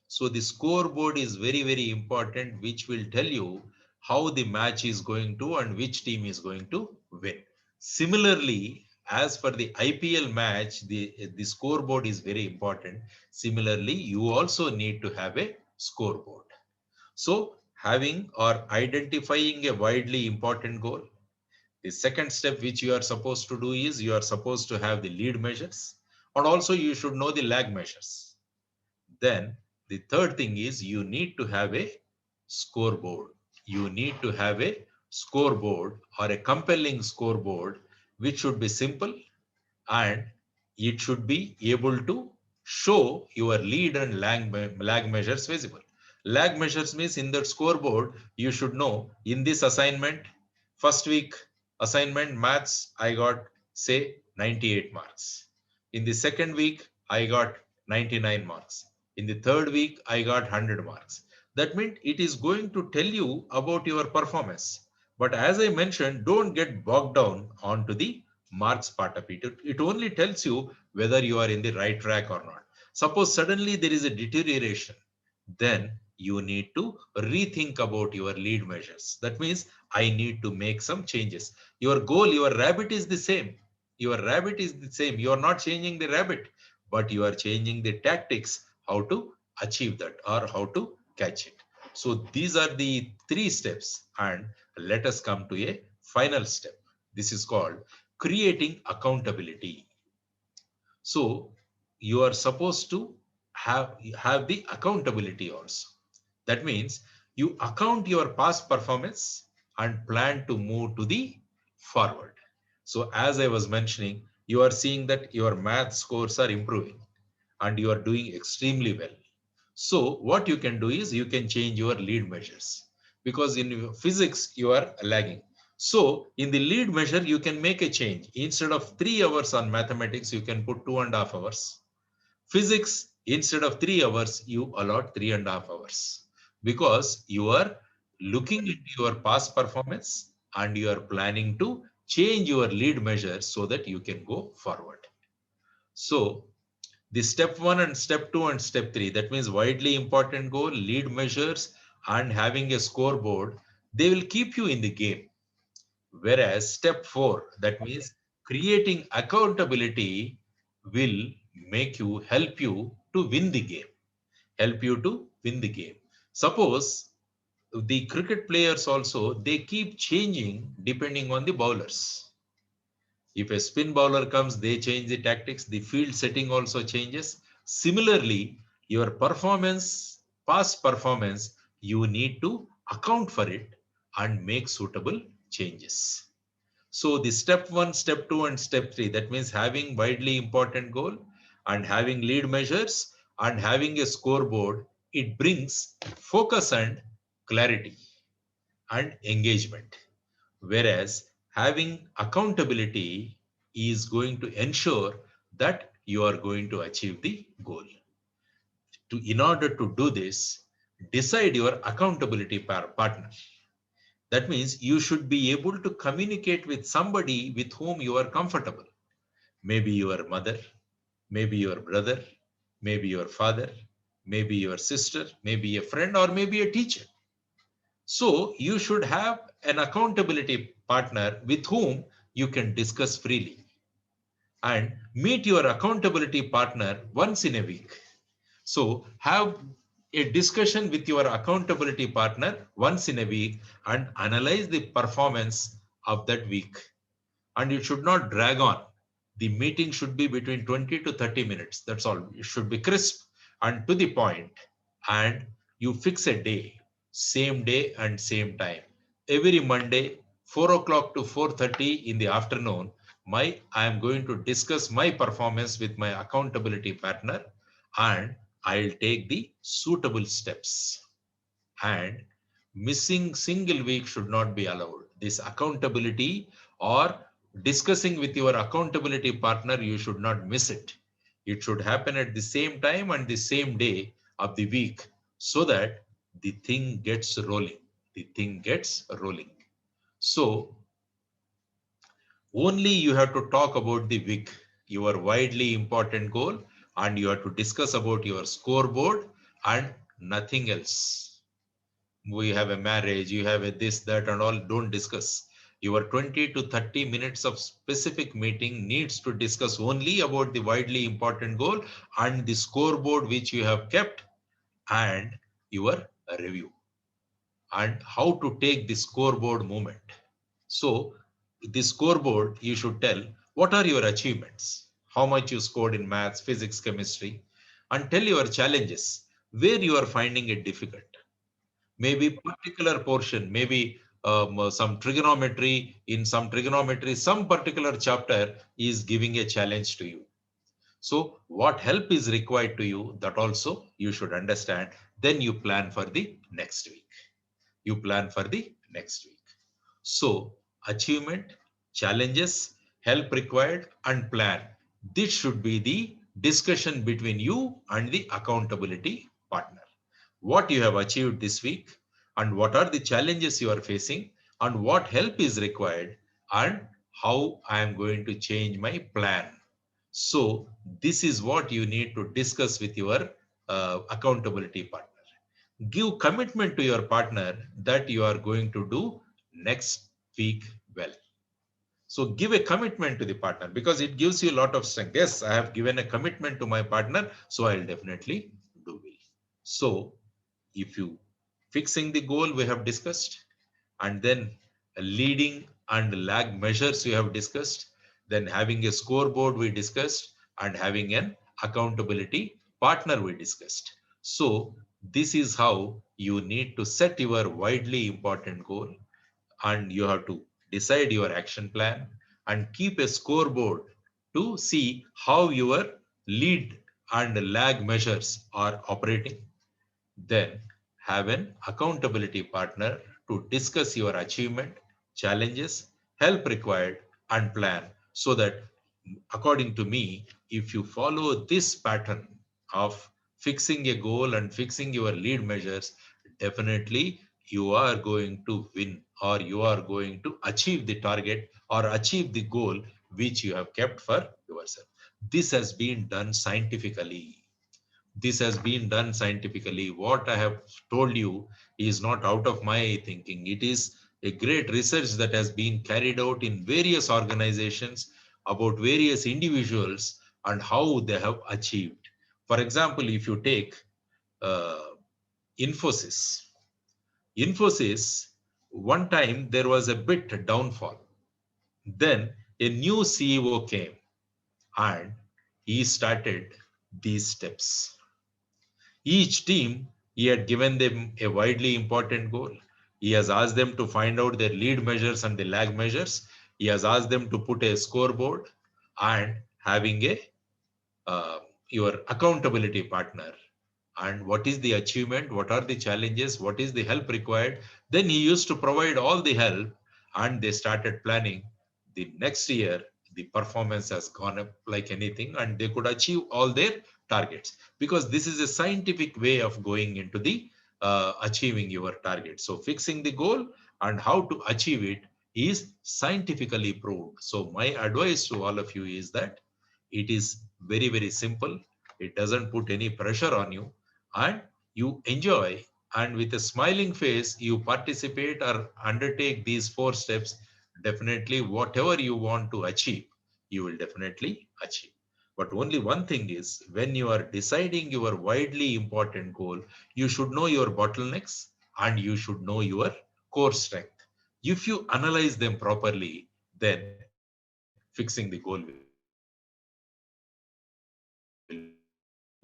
So the scoreboard is very, very important, which will tell you how the match is going to and which team is going to win. Similarly, as for the IPL match, the scoreboard is very important. Similarly, you also need to have a scoreboard. So having or identifying a widely important goal. The second step which you are supposed to do is you are supposed to have the lead measures, and also you should know the lag measures. Then the third thing is you need to have a scoreboard. You need to have a scoreboard or a compelling scoreboard, which should be simple and it should be able to show your lead and lag measures visible. Lag measures means in the scoreboard, you should know in this assignment, first week assignment maths, I got say 98 marks. In the second week, I got 99 marks. In the third week, I got 100 marks. That means it is going to tell you about your performance. But as I mentioned, don't get bogged down onto the marks part of it. It only tells you whether you are in the right track or not. Suppose suddenly there is a deterioration, then you need to rethink about your lead measures. That means I need to make some changes. Your goal, your rabbit is the same. Your rabbit is the same. You are not changing the rabbit, but you are changing the tactics, how to achieve that or how to catch it. So these are the 3 steps, and let us come to a final step. This is called creating accountability. So you are supposed to have the accountability also. That means you account your past performance and plan to move to the forward. So as I was mentioning, you are seeing that your math scores are improving and you are doing extremely well. So what you can do is you can change your lead measures, because in physics you are lagging. So in the lead measure, you can make a change. Instead of 3 hours on mathematics, you can put 2.5 hours. Physics, instead of 3 hours, you allot 3.5 hours, because you are looking into your past performance and you are planning to change your lead measure so that you can go forward. So the step 1 and step 2 and step 3, that means widely important goal, lead measures, and having a scoreboard, they will keep you in the game. Whereas step 4, that means creating accountability, will help you to win the game, help you to win the game. Suppose the cricket players also, they keep changing depending on the bowlers. If a spin bowler comes, they change the tactics. The field setting also changes. Similarly, your performance, past performance, you need to account for it and make suitable changes. So the step 1, step 2, and step 3, that means having widely important goal and having lead measures and having a scoreboard, it brings focus and clarity and engagement. Whereas having accountability is going to ensure that you are going to achieve the goal. In order to do this, decide your accountability partner. That means you should be able to communicate with somebody with whom you are comfortable. Maybe your mother, maybe your brother, maybe your father, maybe your sister, maybe a friend, or maybe a teacher. So you should have an accountability partner with whom you can discuss freely, and meet your accountability partner once in a week. So have a discussion with your accountability partner once in a week and analyze the performance of that week. And it should not drag on. The meeting should be between 20 to 30 minutes. That's all. It should be crisp and to the point. And you fix a day and same time. Every Monday, 4 o'clock to 4:30 in the afternoon, I am going to discuss my performance with my accountability partner, and I'll take the suitable steps. And missing single week should not be allowed. This accountability or discussing with your accountability partner, you should not miss it. It should happen at the same time and the same day of the week, so that the thing gets rolling. The thing gets rolling. So only you have to talk about the week, your widely important goal, and you have to discuss about your scoreboard and nothing else. We have a marriage, you have a this, that, and all. Don't discuss. Your 20 to 30 minutes of specific meeting needs to discuss only about the widely important goal and the scoreboard which you have kept, and your review, and how to take the scoreboard movement. So the scoreboard, you should tell what are your achievements, how much you scored in maths, physics, chemistry, and tell your challenges, where you are finding it difficult. Maybe particular portion, maybe some trigonometry, in some trigonometry, some particular chapter is giving a challenge to you. So what help is required to you, that also you should understand. Then you plan for the next week. You plan for the next week. So achievement, challenges, help required, and plan. This should be the discussion between you and the accountability partner. What you have achieved this week, and what are the challenges you are facing, and what help is required, and how I am going to change my plan. So this is what you need to discuss with your accountability partner. Give commitment to your partner that you are going to do next week well. So give a commitment to the partner, because it gives you a lot of strength. Yes, I have given a commitment to my partner, so I'll definitely do well. So if you fixing the goal we have discussed, and then leading and lag measures we have discussed, then having a scoreboard we discussed, and having an accountability partner we discussed. So this is how you need to set your widely important goal, and you have to decide your action plan and keep a scoreboard to see how your lead and lag measures are operating. Then have an accountability partner to discuss your achievement, challenges, help required, and plan. So that, according to me, if you follow this pattern of fixing a goal and fixing your lead measures, definitely you are going to win, or you are going to achieve the target or achieve the goal which you have kept for yourself. This has been done scientifically. This has been done scientifically. What I have told you is not out of my thinking. It is a great research that has been carried out in various organizations about various individuals and how they have achieved. For example, if you take uh, Infosys. Infosys, one time there was a bit downfall. Then a new CEO came and he started these steps. Each team, he had given them a widely important goal. He has asked them to find out their lead measures and the lag measures. He has asked them to put a scoreboard and having a uh, your accountability partner. And what is the achievement? What are the challenges? What is the help required? Then he used to provide all the help, and they started planning. The next year, the performance has gone up like anything, and they could achieve all their targets because this is a scientific way of going into the achieving your target. So fixing the goal and how to achieve it is scientifically proved. So my advice to all of you is that it is very, very simple. It doesn't put any pressure on you, and you enjoy, and with a smiling face you participate or undertake these 4 steps. Definitely whatever you want to achieve, you will definitely achieve. But only one thing is, when you are deciding your widely important goal, you should know your bottlenecks and you should know your core strength. If you analyze them properly, then fixing the goal will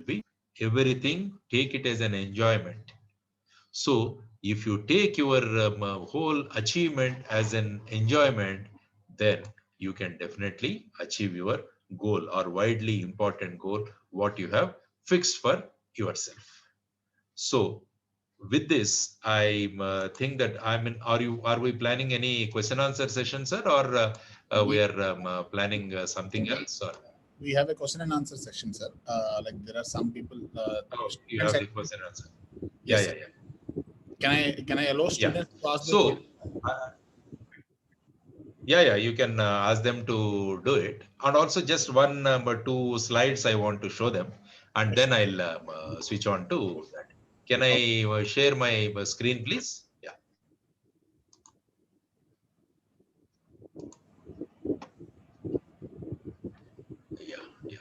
be everything. Take it as an enjoyment. So if you take your whole achievement as an enjoyment, then you can definitely achieve your goal or widely important goal, what you have fixed for yourself. So with this, I think that are we planning any question answer session, sir, or we We, are planning something else? Or we have a question and answer session, sir. Like there are some people, oh, you students. have the question answer. Yeah, Yes, yeah, sir. yeah, Can I allow yeah. students to ask the So. question? Yeah, yeah, you can ask them to do it. And also just one or two slides I want to show them, and Yes. then I'll switch on to that. Can Okay. I share my screen, please? Yeah, yeah, yeah.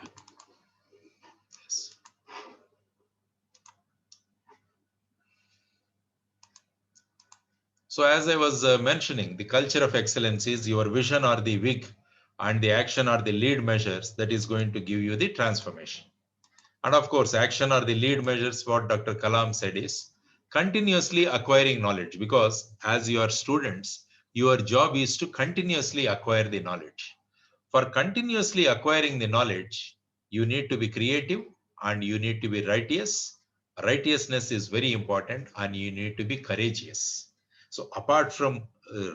Yes. So as I was mentioning, the culture of excellence is your vision or the wig, and the action or the lead measures that is going to give you the transformation. And of course, action or the lead measures, what Dr. Kalam said is continuously acquiring knowledge, because as you are students, your job is to continuously acquire the knowledge. For continuously acquiring the knowledge, you need to be creative and you need to be righteous. Righteousness is very important, and you need to be courageous. So apart from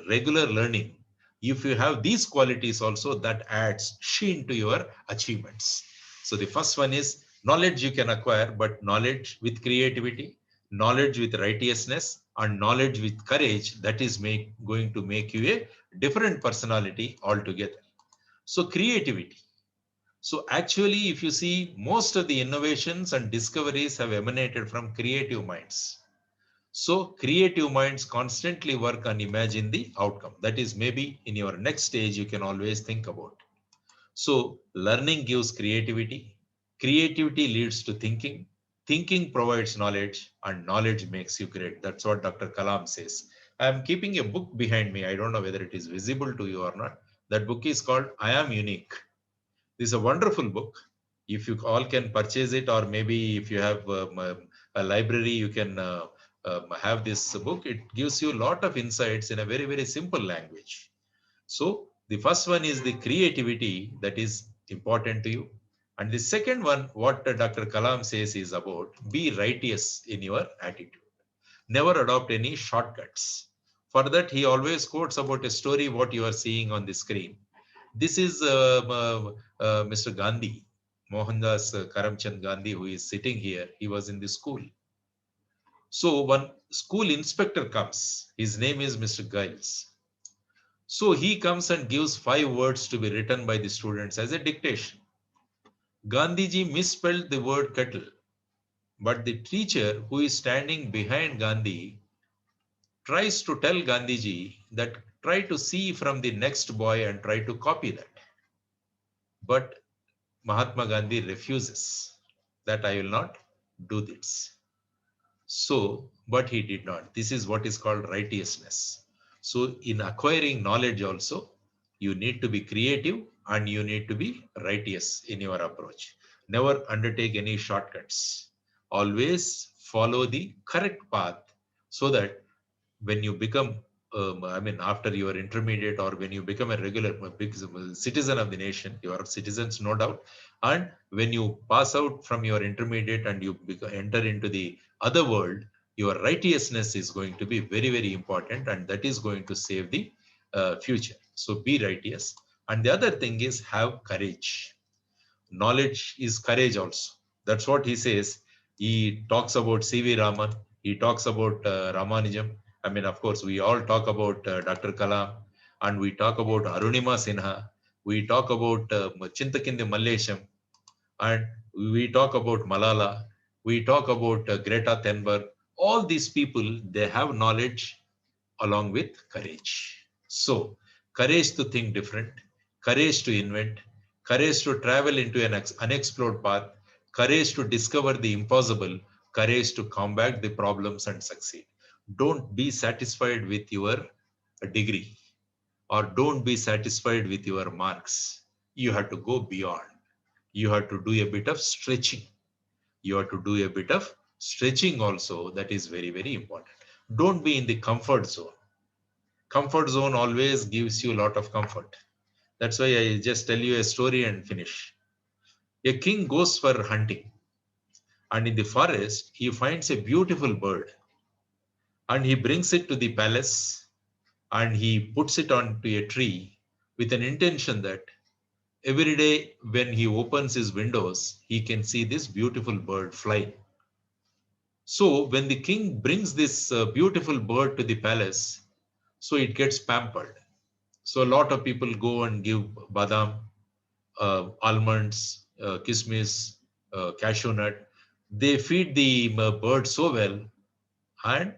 regular learning, if you have these qualities also, that adds sheen to your achievements. So the first one is knowledge you can acquire, but knowledge with creativity, knowledge with righteousness, and knowledge with courage, that is going to make you a different personality altogether. So creativity. So actually, if you see, most of the innovations and discoveries have emanated from creative minds. So creative minds constantly work and imagine the outcome. That is maybe in your next stage, you can always think about. So learning gives creativity. Creativity leads to thinking. Thinking provides knowledge, and knowledge makes you great. That's what Dr. Kalam says. I'm keeping a book behind me. I don't know whether it is visible to you or not. That book is called I Am Unique. This is a wonderful book. If you all can purchase it, or maybe if you have a library, you can have this book. It gives you a lot of insights in a very, very simple language. So the first one is the creativity that is important to you. And the second one, what Dr. Kalam says, is about be righteous in your attitude. Never adopt any shortcuts. For that, he always quotes about a story, what you are seeing on the screen. This is Mr. Gandhi, Mohandas Karamchand Gandhi, who is sitting here. He was in the school. So one school inspector comes. His name is Mr. Giles. So he comes and gives 5 words to be written by the students as a dictation. Gandhiji misspelled the word kettle, but the teacher who is standing behind Gandhi tries to tell Gandhiji that try to see from the next boy and try to copy that. But Mahatma Gandhi refuses that I will not do this. So, but he did not. This is what is called righteousness. So, in acquiring knowledge also, you need to be creative and you need to be righteous in your approach. Never undertake any shortcuts. Always follow the correct path so that when you become, after your intermediate or when you become a regular big citizen of the nation, you are citizens, no doubt. And when you pass out from your intermediate and you enter into the other world, your righteousness is going to be very, very important, and that is going to save the future. So be righteous. And the other thing is have courage. Knowledge is courage also. That's what he says. He talks about C.V. Raman. He talks about Ramanujam. I mean, of course, we all talk about Dr. Kalam, and we talk about Arunima Sinha. We talk about Chintakindi Mallesham, and we talk about Malala. We talk about Greta Thunberg. All these people, they have knowledge along with courage. So, courage to think different, courage to invent, courage to travel into an unexplored path, courage to discover the impossible, courage to combat the problems and succeed. Don't be satisfied with your degree, or don't be satisfied with your marks. You have to go beyond. You have to do a bit of stretching. You have to do a bit of stretching also. That is very, very important. Don't be in the comfort zone. Comfort zone always gives you a lot of comfort. That's why I just tell you a story and finish. A king goes for hunting, and in the forest, he finds a beautiful bird, and he brings it to the palace, and he puts it onto a tree with an intention that every day when he opens his windows, he can see this beautiful bird fly. So when the king brings this beautiful bird to the palace, so it gets pampered. So a lot of people go and give badam, almonds, kismis, cashew nut. They feed the bird so well, and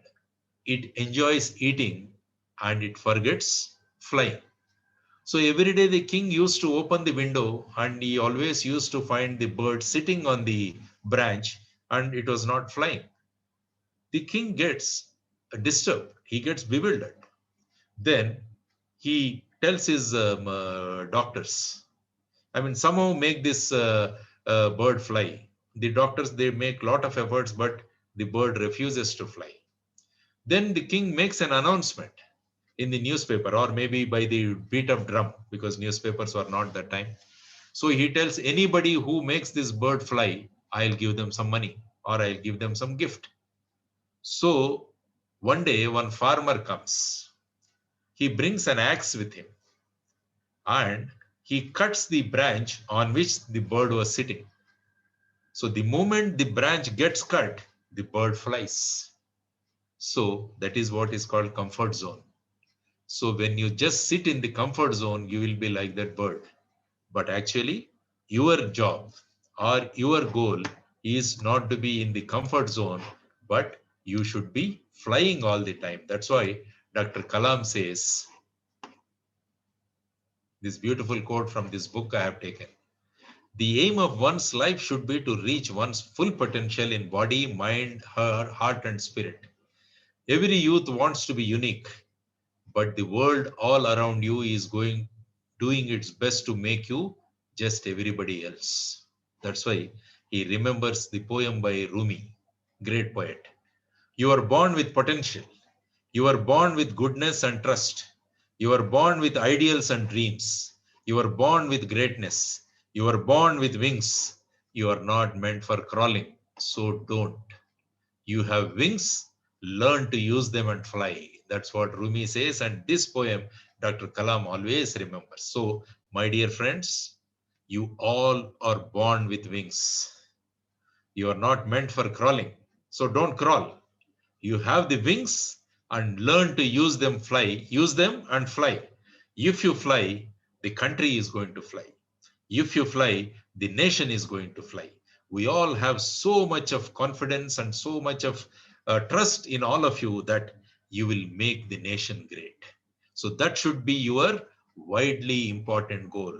it enjoys eating and it forgets flying. So every day the king used to open the window and he always used to find the bird sitting on the branch and it was not flying. The king gets disturbed, he gets bewildered. Then he tells his doctors, I mean, somehow make this bird fly. The doctors, they make lot of efforts, but the bird refuses to fly. Then the king makes an announcement in the newspaper or maybe by the beat of drum because newspapers were not that time. So he tells anybody who makes this bird fly, I'll give them some money or I'll give them some gift. So one day, one farmer comes. He brings an axe with him and he cuts the branch on which the bird was sitting. So the moment the branch gets cut, the bird flies. So that is what is called comfort zone. So when you just sit in the comfort zone, you will be like that bird. But actually, your job or your goal is not to be in the comfort zone, but you should be flying all the time. That's why Dr. Kalam says, this beautiful quote from this book I have taken. The aim of one's life should be to reach one's full potential in body, mind, heart, and spirit. Every youth wants to be unique, but the world all around you is doing its best to make you just everybody else. That's why he remembers the poem by Rumi, great poet. You are born with potential. You are born with goodness and trust. You are born with ideals and dreams. You are born with greatness. You are born with wings. You are not meant for crawling. So don't. You have wings, learn to use them and fly. That's what Rumi says. And this poem, Dr. Kalam always remembers. So, my dear friends, you all are born with wings. You are not meant for crawling. So don't crawl. You have the wings and learn to use them, fly. Use them and fly. If you fly, the country is going to fly. If you fly, the nation is going to fly. We all have so much of confidence and so much of trust in all of you that you will make the nation great. So that should be your widely important goal.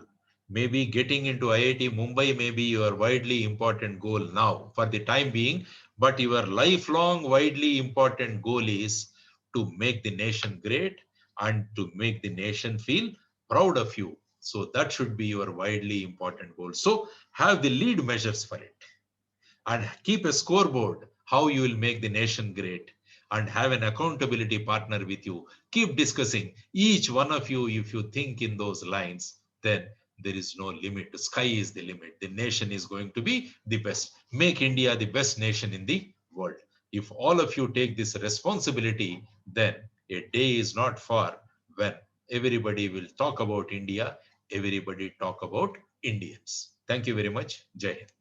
Maybe getting into IIT Mumbai may be your widely important goal now for the time being, but your lifelong widely important goal is to make the nation great and to make the nation feel proud of you. So that should be your widely important goal. So have the lead measures for it and keep a scoreboard how you will make the nation great and have an accountability partner with you. Keep discussing each one of you. If you think in those lines, then there is no limit. The sky is the limit. The nation is going to be the best. Make India the best nation in the world. If all of you take this responsibility, then a day is not far when everybody will talk about India, everybody talk about Indians. Thank you very much. Jai Hind.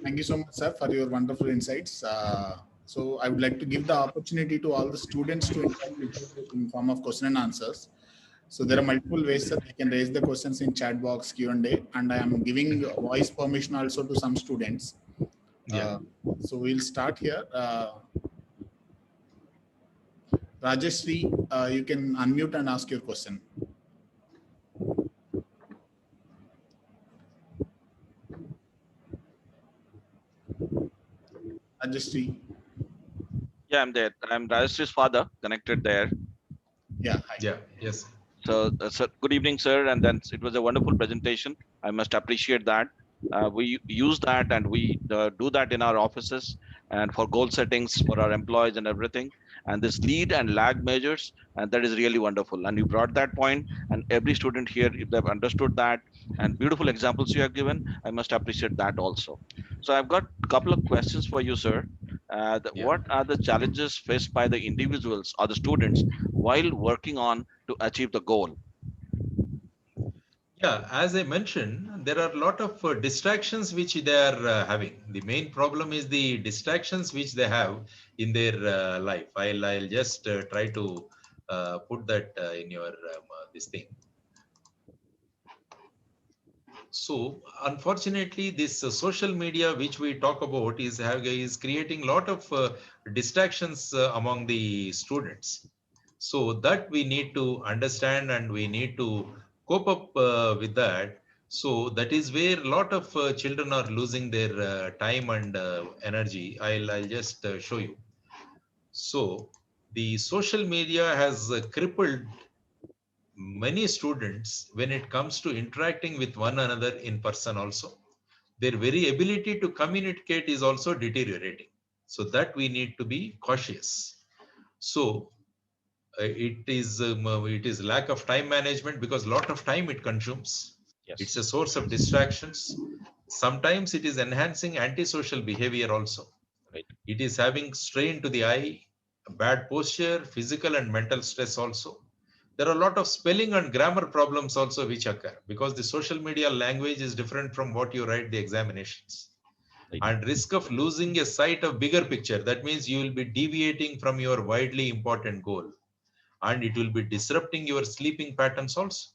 Thank you so much, sir, for your wonderful insights. So I would like to give the opportunity to all the students to interact with you in form of question and answers. So there are multiple ways that they can raise the questions in chat box Q&A, and I am giving voice permission also to some students. Yeah. So we'll start here. Rajeshri, you can unmute and ask your question. Rajeshri. Yeah, I'm there. I'm Rajeshri's father, connected there. Yeah, hi. Yeah, yes. So, sir, good evening, sir. And then it was a wonderful presentation. I must appreciate that. We use that and we do that in our offices and for goal settings for our employees and everything. And this lead and lag measures, and that is really wonderful. And you brought that point, and every student here, if they've understood that, and beautiful examples you have given, I must appreciate that also. So I've got a couple of questions for you, sir. Yeah. What are the challenges faced by the individuals or the students while working on to achieve the goal? Yeah, as I mentioned, there are a lot of distractions which they are having. The main problem is the distractions which they have in their life. I'll just try to put that in your this thing. So unfortunately, this social media which we talk about is creating a lot of distractions among the students. So that we need to understand and we need to cope up with that. So that is where a lot of children are losing their time and energy. I'll just show you. So the social media has crippled many students when it comes to interacting with one another in person also. Their very ability to communicate is also deteriorating. So that we need to be cautious. So it is lack of time management because a lot of time it consumes. It's a Yes. source of distractions. Sometimes it is enhancing antisocial behavior also. Right. It is having strain to the eye, bad posture, physical and mental stress also. There are a lot of spelling and grammar problems also which occur because the social media language is different from what you write the examinations. Right. And risk of losing a sight of bigger picture. That means you will be deviating from your widely important goal and it will be disrupting your sleeping patterns also.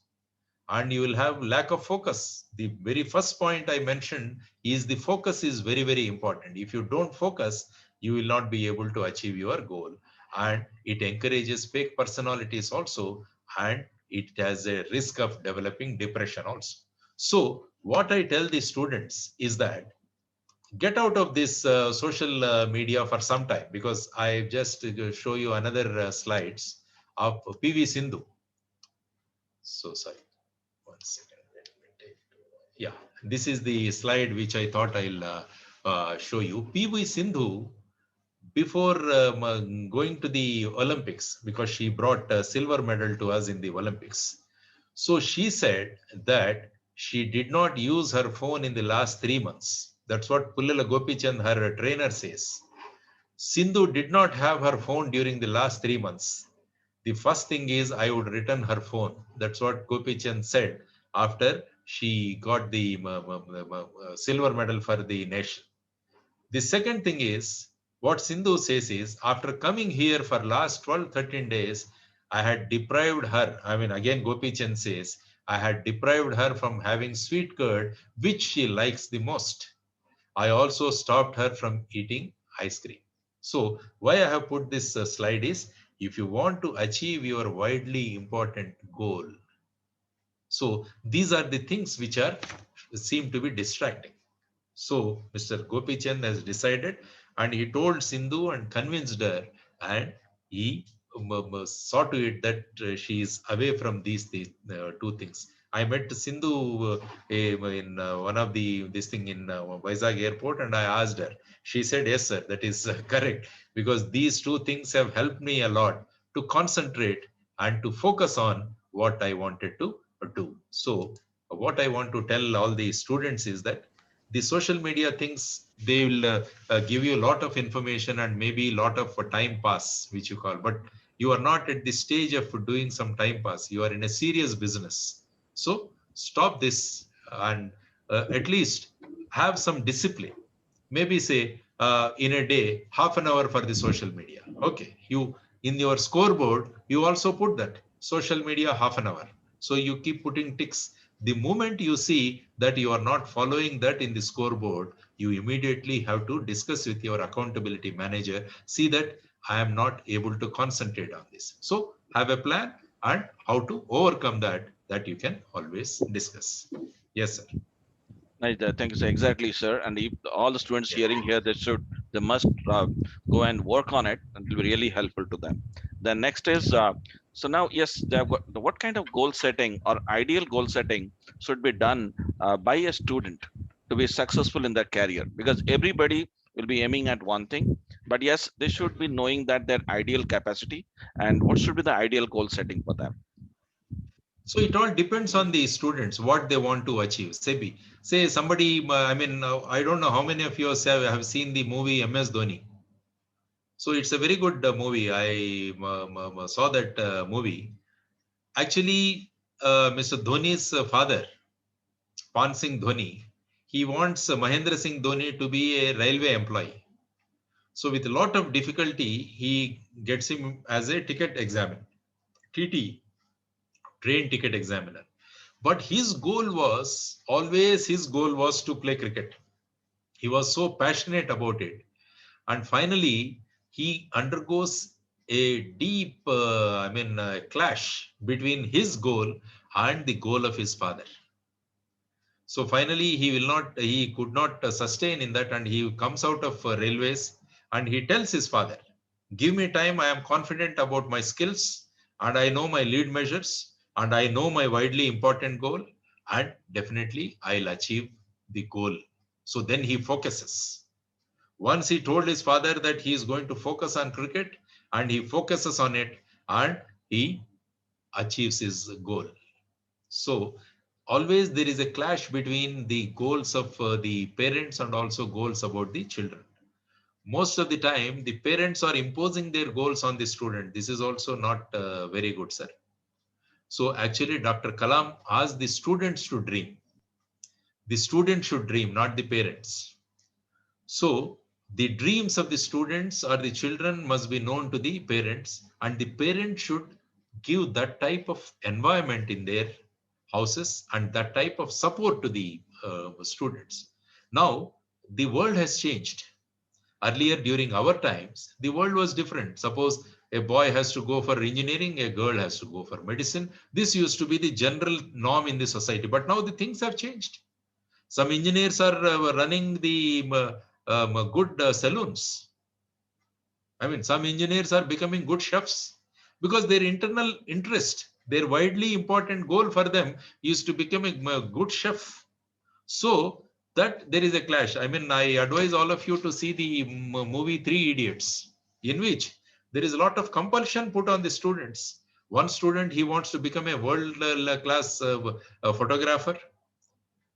And you will have lack of focus. The very first point I mentioned is the focus is very, very important. If you don't focus, you will not be able to achieve your goal. And it encourages fake personalities also, and it has a risk of developing depression also. So what I tell the students is that get out of this social media for some time, because I just show you another slides of PV Sindhu. So sorry. One second. Let me take. Yeah, this is the slide which I thought I'll show you. PV Sindhu, before going to the Olympics, because she brought a silver medal to us in the Olympics. So she said that she did not use her phone in the last 3 months. That's what Pullala Gopichand, her trainer, says. Sindhu did not have her phone during the last 3 months. The first thing is I would return her phone. That's what Gopichand said after she got the silver medal for the nation. The second thing is what Sindhu says is after coming here for last 12, 13 days, I had deprived her. I mean, again, Gopi Chand says, I had deprived her from having sweet curd, which she likes the most. I also stopped her from eating ice cream. So why I have put this slide is, if you want to achieve your widely important goal, so these are the things which are seem to be distracting. So Mr. Gopi Chand has decided, and he told Sindhu and convinced her, and he saw to it that she is away from these two things. I met Sindhu in one of the this thing in Vizag airport, and I asked her. She said, "Yes, sir, that is correct, because these two things have helped me a lot to concentrate and to focus on what I wanted to do." So what I want to tell all the students is that the social media things, they will give you a lot of information and maybe a lot of time pass, which you call, but you are not at the stage of doing some time pass. You are in a serious business. So stop this and at least have some discipline. Maybe say in a day, half an hour for the social media. Okay, you in your scoreboard, you also put that social media half an hour. So you keep putting ticks. The moment you see that you are not following that in the scoreboard, you immediately have to discuss with your accountability manager. See that I am not able to concentrate on this. So have a plan, and how to overcome that you can always discuss. Yes, sir. Nice, thank you, sir. Exactly, sir. And if all the students Yeah. hearing here, they must go and work on it, and it will be really helpful to them. The next is, so now, yes, what kind of goal setting or ideal goal setting should be done by a student to be successful in their career? Because everybody will be aiming at one thing, but yes, they should be knowing that their ideal capacity and what should be the ideal goal setting for them. So it all depends on the students, what they want to achieve. Say somebody, I mean, I don't know how many of you have seen the movie MS Dhoni. So it's a very good movie. I saw that movie. Actually, Mr. Dhoni's father, Pan Singh Dhoni, he wants Mahendra Singh Dhoni to be a railway employee. So with a lot of difficulty, he gets him as a ticket examiner, TT, train ticket examiner. But his goal was to play cricket. He was so passionate about it. And finally, he undergoes a deep, clash between his goal and the goal of his father. So finally, he could not sustain in that, and he comes out of railways, and he tells his father, "Give me time. I am confident about my skills, and I know my lead measures, and I know my widely important goal, and definitely I'll achieve the goal." So then he focuses. Once he told his father that he is going to focus on cricket, and he focuses on it, and he achieves his goal. So always there is a clash between the goals of the parents and also goals about the children. Most of the time, the parents are imposing their goals on the student. This is also not very good, sir. So actually, Dr. Kalam asked the students to dream. The student should dream, not the parents. So the dreams of the students or the children must be known to the parents, and the parents should give that type of environment in their houses and that type of support to the students. Now, the world has changed. Earlier, during our times, the world was different. Suppose a boy has to go for engineering, a girl has to go for medicine. This used to be the general norm in the society, but now the things have changed. Some engineers are running the good salons. I mean, some engineers are becoming good chefs because their internal interest, their widely important goal for them is to become a good chef. So that there is a clash. I mean, I advise all of you to see the movie Three Idiots, in which there is a lot of compulsion put on the students. One student, he wants to become a world class photographer.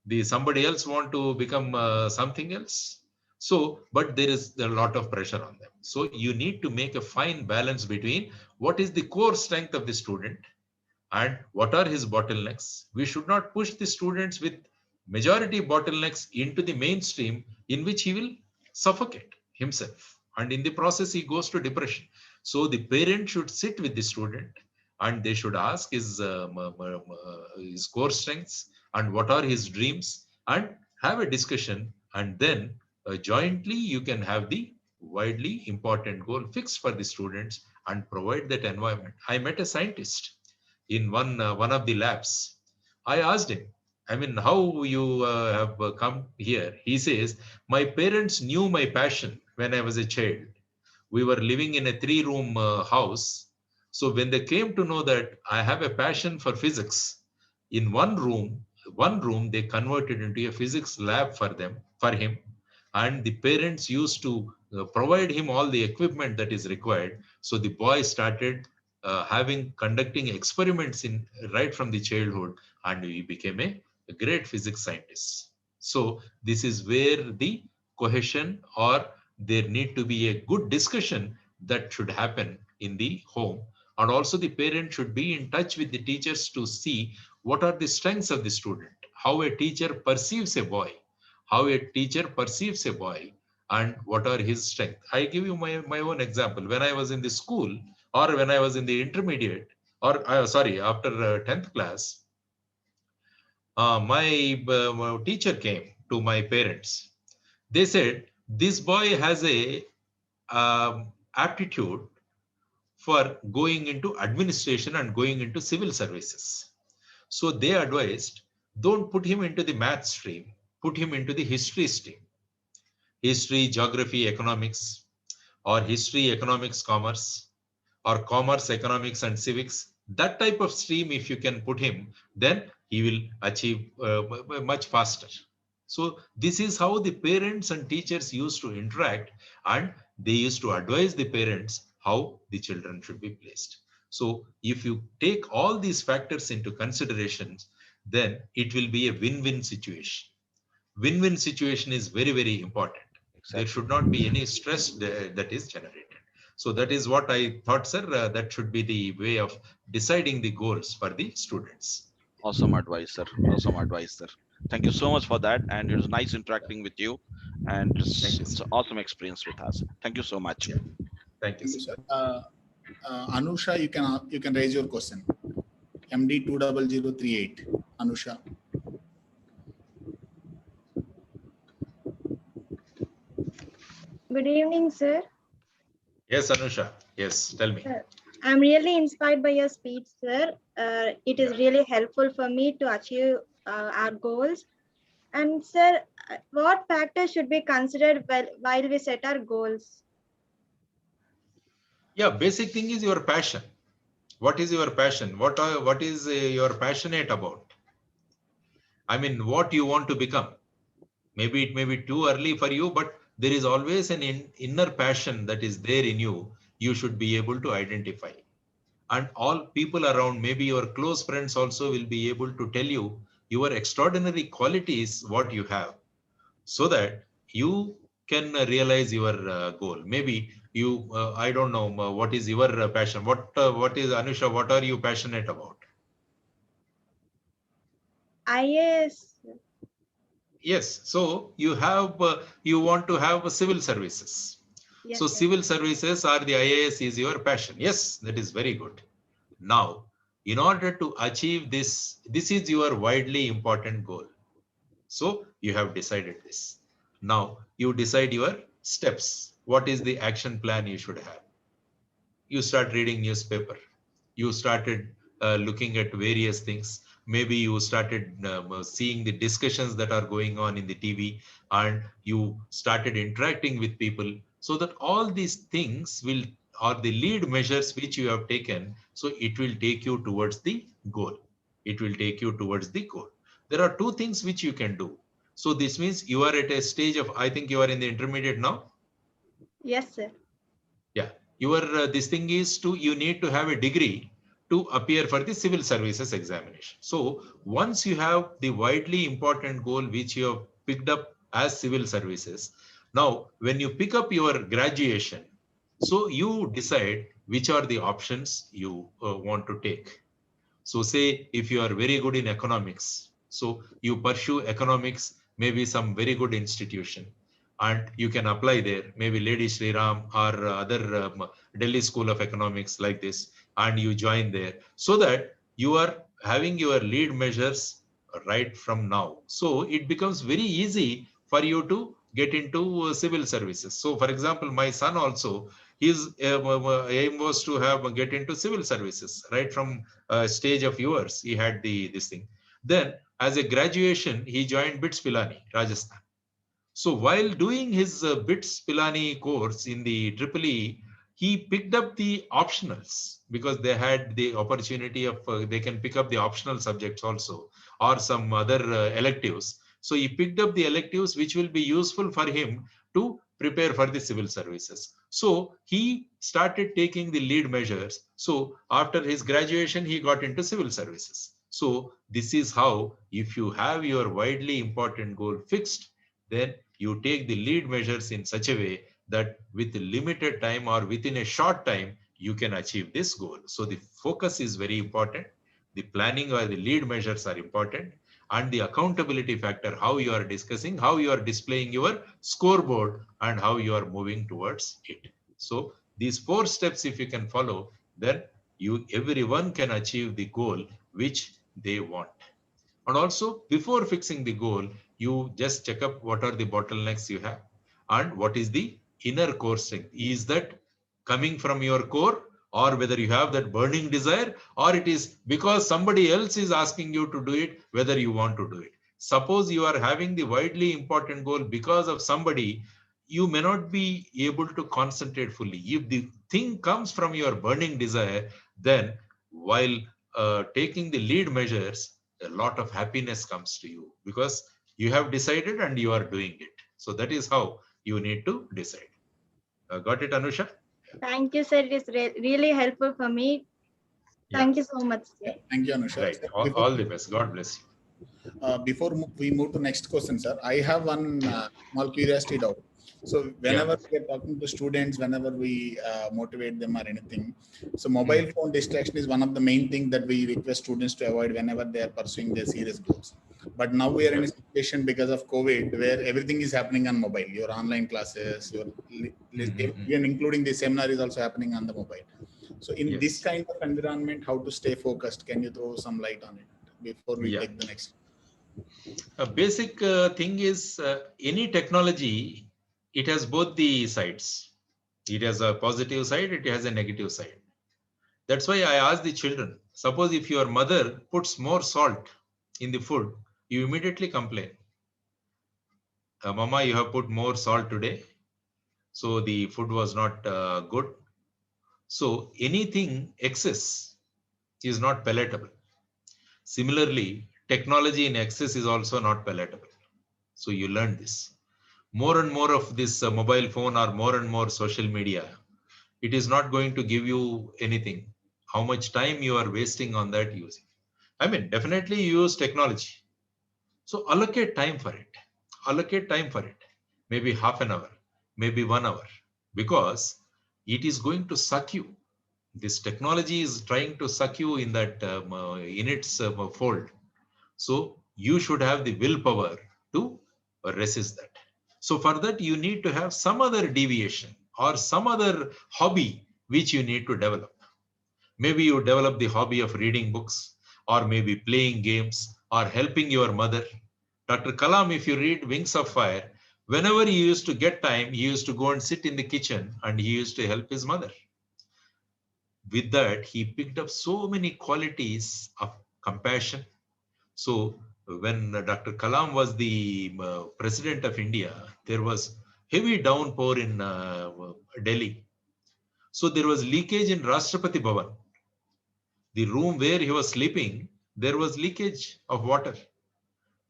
The somebody else want to become something else. So, but there is a lot of pressure on them. So you need to make a fine balance between what is the core strength of the student and what are his bottlenecks. We should not push the students with majority bottlenecks into the mainstream, in which he will suffocate himself, and in the process he goes to depression. So the parent should sit with the student and they should ask his core strengths and what are his dreams, and have a discussion, and then jointly you can have the widely important goal fixed for the students and provide that environment. I met a scientist in one of the labs. I asked him, I mean, how you have come here? He says, my parents knew my passion when I was a child. We were living in a 3-room house. So when they came to know that I have a passion for physics, in one room they converted into a physics lab for him, and the parents used to provide him all the equipment that is required. So the boy started having conducting experiments in right from the childhood, and he became a great physics scientist. So this is where the cohesion, or there need to be a good discussion that should happen in the home, and also the parent should be in touch with the teachers to see what are the strengths of the student, how a teacher perceives a boy, and what are his strengths. I give you my own example. When I was in the school, or when I was in the intermediate, or sorry, after 10th class, my teacher came to my parents. They said, this boy has a aptitude for going into administration and going into civil services. So they advised, don't put him into the math stream, put him into the history stream. History, geography, economics, or history, economics, commerce, or commerce, economics, and civics. That type of stream, if you can put him, then he will achieve much faster. So this is how the parents and teachers used to interact, and they used to advise the parents how the children should be placed. So if you take all these factors into considerations, then it will be a win-win situation. Win-win situation is very, very important. There Exactly. should not be any stress that is generated. So that is what I thought, sir. That should be the way of deciding the goals for the students. Awesome advice, sir. Awesome advice, sir. Thank you so much for that. And it was nice interacting with you. And Thank you, it's sir. an awesome experience with us. Thank you so much. Yeah. Thank you, Thank you, sir. sir. Anusha, you can raise your question. MD 20038. Anusha. Good evening, sir. Yes, Anusha. Yes, tell me. I'm really inspired by your speech, sir. It is really helpful for me to achieve our goals. And sir, what factors should be considered while we set our goals? Yeah, basic thing is your passion. What is your passion? What is you're passionate about? I mean, what you want to become? Maybe it may be too early for you, but there is always an inner passion that is there in you. You should be able to identify. And all people around, maybe your close friends also, will be able to tell you your extraordinary qualities, what you have, so that you can realize your goal. Maybe you, I don't know, what is your passion? What is, Anusha, what are you passionate about? IAS. Yes, so you have, you want to have civil services. Yes, So sir. civil services or the IAS is your passion. Yes, that is very good. Now, in order to achieve this, this is your widely important goal. So you have decided this. Now you decide your steps. What is the action plan you should have? You start reading newspaper. You started looking at various things. Maybe you started seeing the discussions that are going on in the TV, and you started interacting with people, so that all these things will, or the lead measures which you have taken, so it will take you towards the goal. It will take you towards the goal. There are two things which you can do. So this means you are at a stage of, I think you are in the intermediate now. Yes, sir. Yeah, your this thing is to, you need to have a degree to appear for the civil services examination. So once you have the widely important goal which you have picked up as civil services, now when you pick up your graduation, so you decide which are the options you want to take. So say if you are very good in economics, so you pursue economics, maybe some very good institution. and you can apply there, maybe Lady Sri Ram or other Delhi School of Economics like this, and you join there, so that you are having your lead measures right from now. So it becomes very easy for you to get into civil services. So for example, my son also, his aim was to have get into civil services right from stage of yours. He had this thing. Then as a graduation, he joined BITS Pilani, Rajasthan. So while doing his BITS Pilani course in the EEE, he picked up the optionals because they had the opportunity of, they can pick up the optional subjects also, or some other electives. So he picked up the electives which will be useful for him to prepare for the civil services. So he started taking the lead measures. So after his graduation, he got into civil services. So this is how, if you have your widely important goal fixed, then you take the lead measures in such a way that with limited time or within a short time, you can achieve this goal. So the focus is very important. The planning or the lead measures are important, and the accountability factor, how you are discussing, how you are displaying your scoreboard, and how you are moving towards it. So these 4 steps, if you can follow, then everyone can achieve the goal which they want. And also, before fixing the goal, you just check up what are the bottlenecks you have and what is the inner core strength. Is that coming from your core, or whether you have that burning desire, or it is because somebody else is asking you to do it, whether you want to do it. Suppose you are having the widely important goal because of somebody, you may not be able to concentrate fully. If the thing comes from your burning desire, then while taking the lead measures, a lot of happiness comes to you because you have decided and you are doing it. So that is how you need to decide. Got it, Anusha? Thank you, sir. It is really helpful for me. Yeah. Thank you so much, sir. Thank you, Anusha. Right. Before, All the best. God bless you. before we move to next question, sir, I have one small curiosity doubt. So whenever we are talking to students, whenever we motivate them or anything, so mobile phone distraction is one of the main things that we request students to avoid whenever they are pursuing their serious goals. But now we are in a situation because of COVID where everything is happening on mobile. Your online classes, your even including the seminar is also happening on the mobile. So in this kind of environment, how to stay focused? Can you throw some light on it before we take the next? A basic thing is any technology, it has both the sides. It has a positive side, it has a negative side. That's why I ask the children, suppose if your mother puts more salt in the food, you immediately complain. Mama, you have put more salt today, so the food was not good. So anything excess is not palatable. Similarly, technology in excess is also not palatable. So you learn this. More and more of this mobile phone or more and more social media, it is not going to give you anything. How much time you are wasting on that using? I mean, definitely you use technology. So allocate time for it. Allocate time for it. Maybe half an hour, maybe 1 hour, because it is going to suck you. This technology is trying to suck you in that in its fold. So you should have the willpower to resist that. So for that, you need to have some other deviation or some other hobby which you need to develop. Maybe you develop the hobby of reading books, or maybe playing games, or helping your mother. Dr. Kalam, if you read Wings of Fire, whenever he used to get time, he used to go and sit in the kitchen and he used to help his mother. With that, he picked up so many qualities of compassion. So when Dr. Kalam was the president of India, there was heavy downpour in Delhi. So there was leakage in Rashtrapati Bhavan. The room where he was sleeping, there was leakage of water.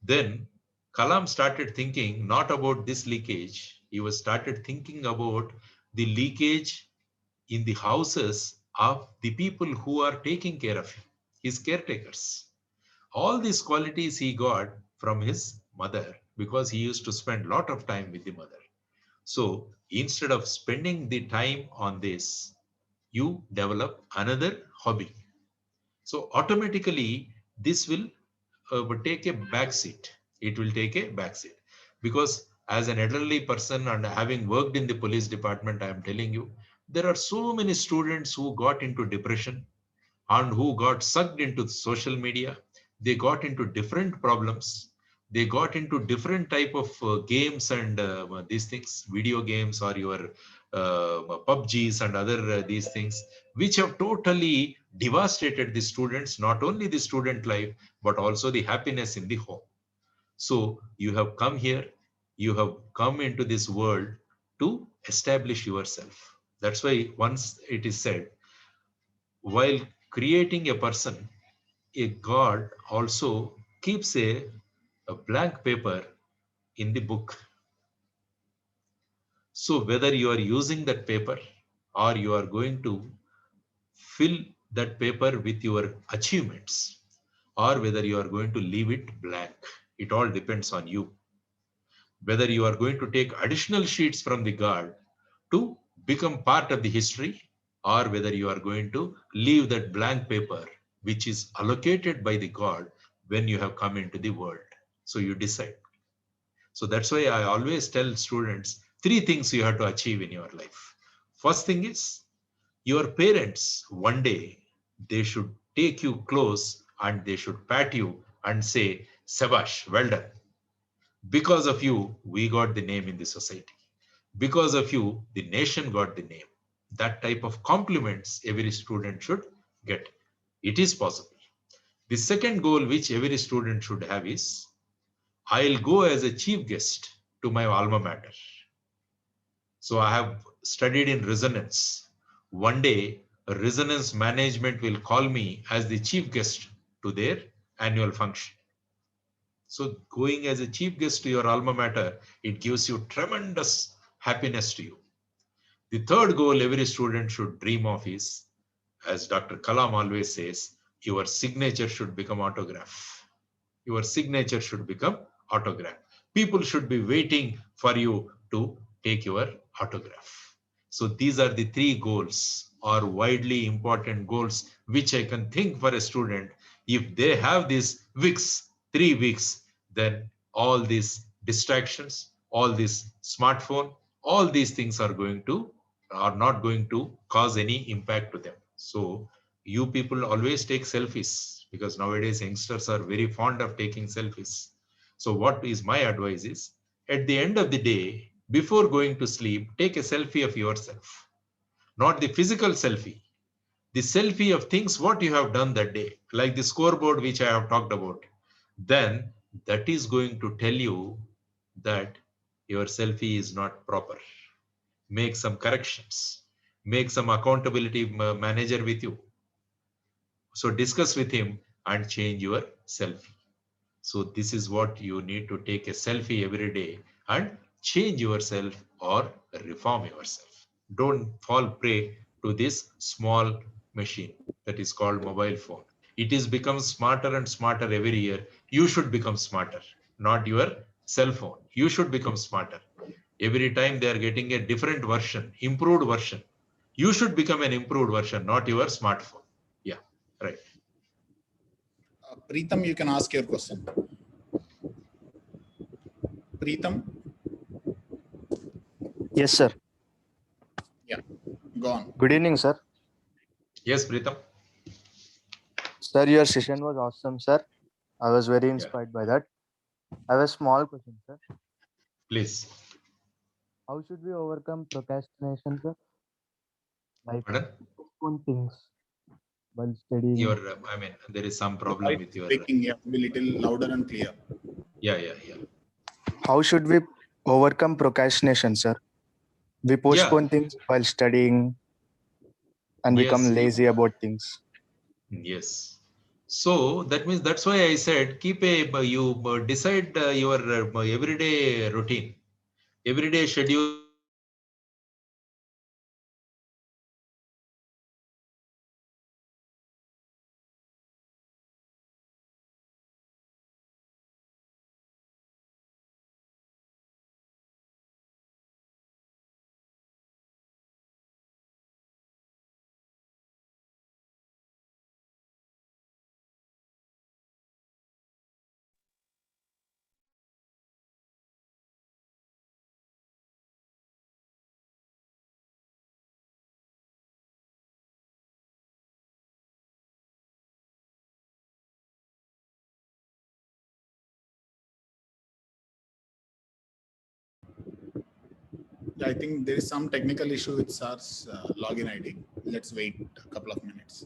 Then Kalam started thinking not about this leakage. He was started thinking about the leakage in the houses of the people who are taking care of him, his caretakers. All these qualities he got from his mother because he used to spend a lot of time with the mother. So instead of spending the time on this, you develop another hobby. So automatically this will take a back seat. It will take a back seat because As an elderly person and having worked in the police department, I am telling you, there are so many students who got into depression and who got sucked into social media. They got into different problems. They got into different type of games and these things, video games or your PUBGs and other these things, which have totally devastated the students, not only the student life, but also the happiness in the home. So you have come here, you have come into this world to establish yourself. That's why once it is said, while creating a person, a God also keeps a blank paper in the book. So whether you are using that paper or you are going to fill that paper with your achievements or whether you are going to leave it blank, it all depends on you. Whether you are going to take additional sheets from the God to become part of the history or whether you are going to leave that blank paper which is allocated by the God when you have come into the world. So you decide. So that's why I always tell students three things you have to achieve in your life. First thing is your parents one day they should take you close and they should pat you and say, Sabash, well done. Because of you, we got the name in the society. Because of you, the nation got the name. That type of compliments every student should get. It is possible. The second goal which every student should have is, I'll go as a chief guest to my alma mater. So I have studied in resonance. One day, resonance management will call me as the chief guest to their annual function. So going as a chief guest to your alma mater, it gives you tremendous happiness to you. The third goal every student should dream of is, as Dr. Kalam always says, your signature should become autograph. Your signature should become autograph. People should be waiting for you to take your autograph. So these are the three goals or widely important goals which I can think for a student. If they have these weeks, 3 weeks, then all these distractions, all this smartphone, all these things are not going to cause any impact to them. So you people always take selfies because nowadays youngsters are very fond of taking selfies. So what is my advice is, at the end of the day, before going to sleep, take a selfie of yourself, not the physical selfie, the selfie of things what you have done that day, like the scoreboard which I have talked about. Then that is going to tell you that your selfie is not proper. Make some corrections, make some accountability manager with you. So discuss with him and change your selfie. So this is what you need to take a selfie every day and change yourself or reform yourself. Don't fall prey to this small machine that is called mobile phone. It is become smarter and smarter every year. You should become smarter, not your cell phone. You should become smarter. Every time they are getting a different version, improved version. You should become an improved version, not your smartphone. Yeah, right. Preetham, you can ask your question. Preetham, Yes, sir. yeah, go on. Good evening, sir. Yes, Pritham. Sir, your session was awesome, sir. I was very Yeah, inspired by that. I have a small question, sir. please. How should we overcome procrastination, sir? Like Pardon? postpone things while Your, studying. I mean, there is some Your problem voice with is your, breaking. You have to be little louder and clear. yeah. How should we overcome procrastination, sir? We Yeah, postpone things while studying and yes, become lazy about things. yes. So that means that's why I said keep you decide your everyday routine, everyday schedule I think there is some technical issue with SAR's login ID. Let's wait a couple of minutes.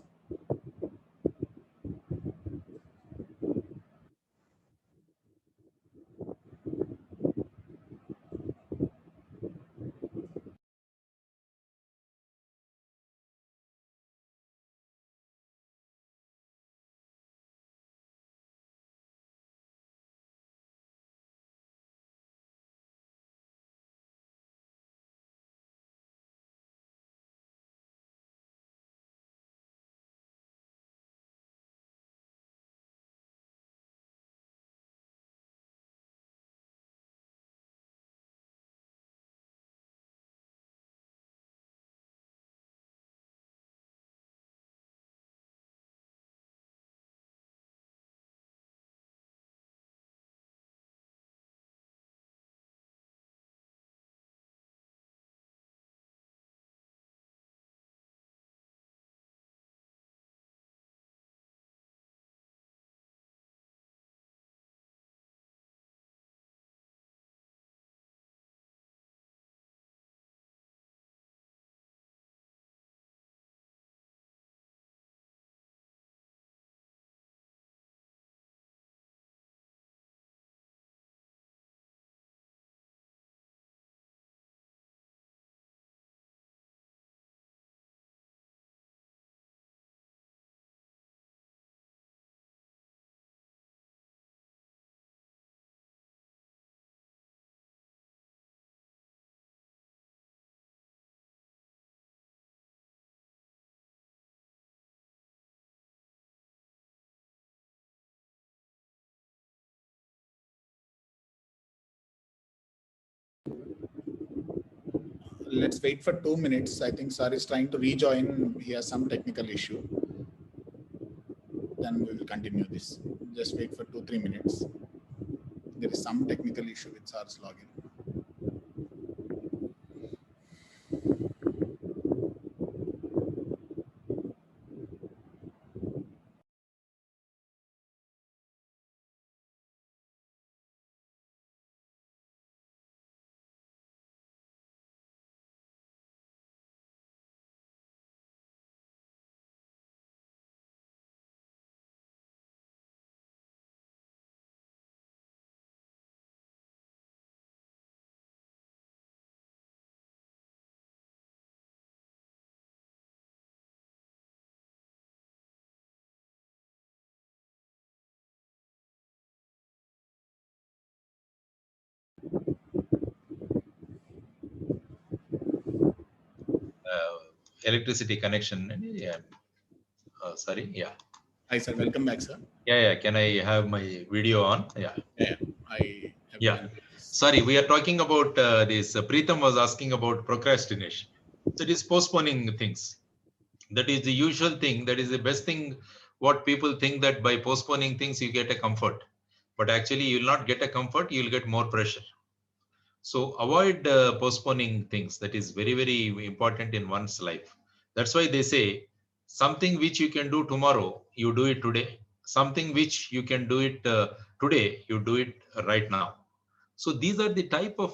Let's wait for 2 minutes. I think Sar is trying to rejoin. He has some technical issue. Then we will continue this. Just wait for 2-3 minutes. There is some technical issue with Sar's login. Electricity connection. Yeah. Sorry. Yeah. Hi, sir. Welcome back, sir. Yeah. Can I have my video on? Yeah. Yeah, I have Yeah. Sorry, we are talking about this. Preetham was asking about procrastination. That is postponing things. That is the usual thing. That is the best thing. What people think that by postponing things, you get a comfort. But actually, you will not get a comfort. You will get more pressure. So avoid postponing things. That is very, very important in one's life. That's why they say something which you can do tomorrow, you do it today. Something which you can do it today, you do it right now. So these are the type of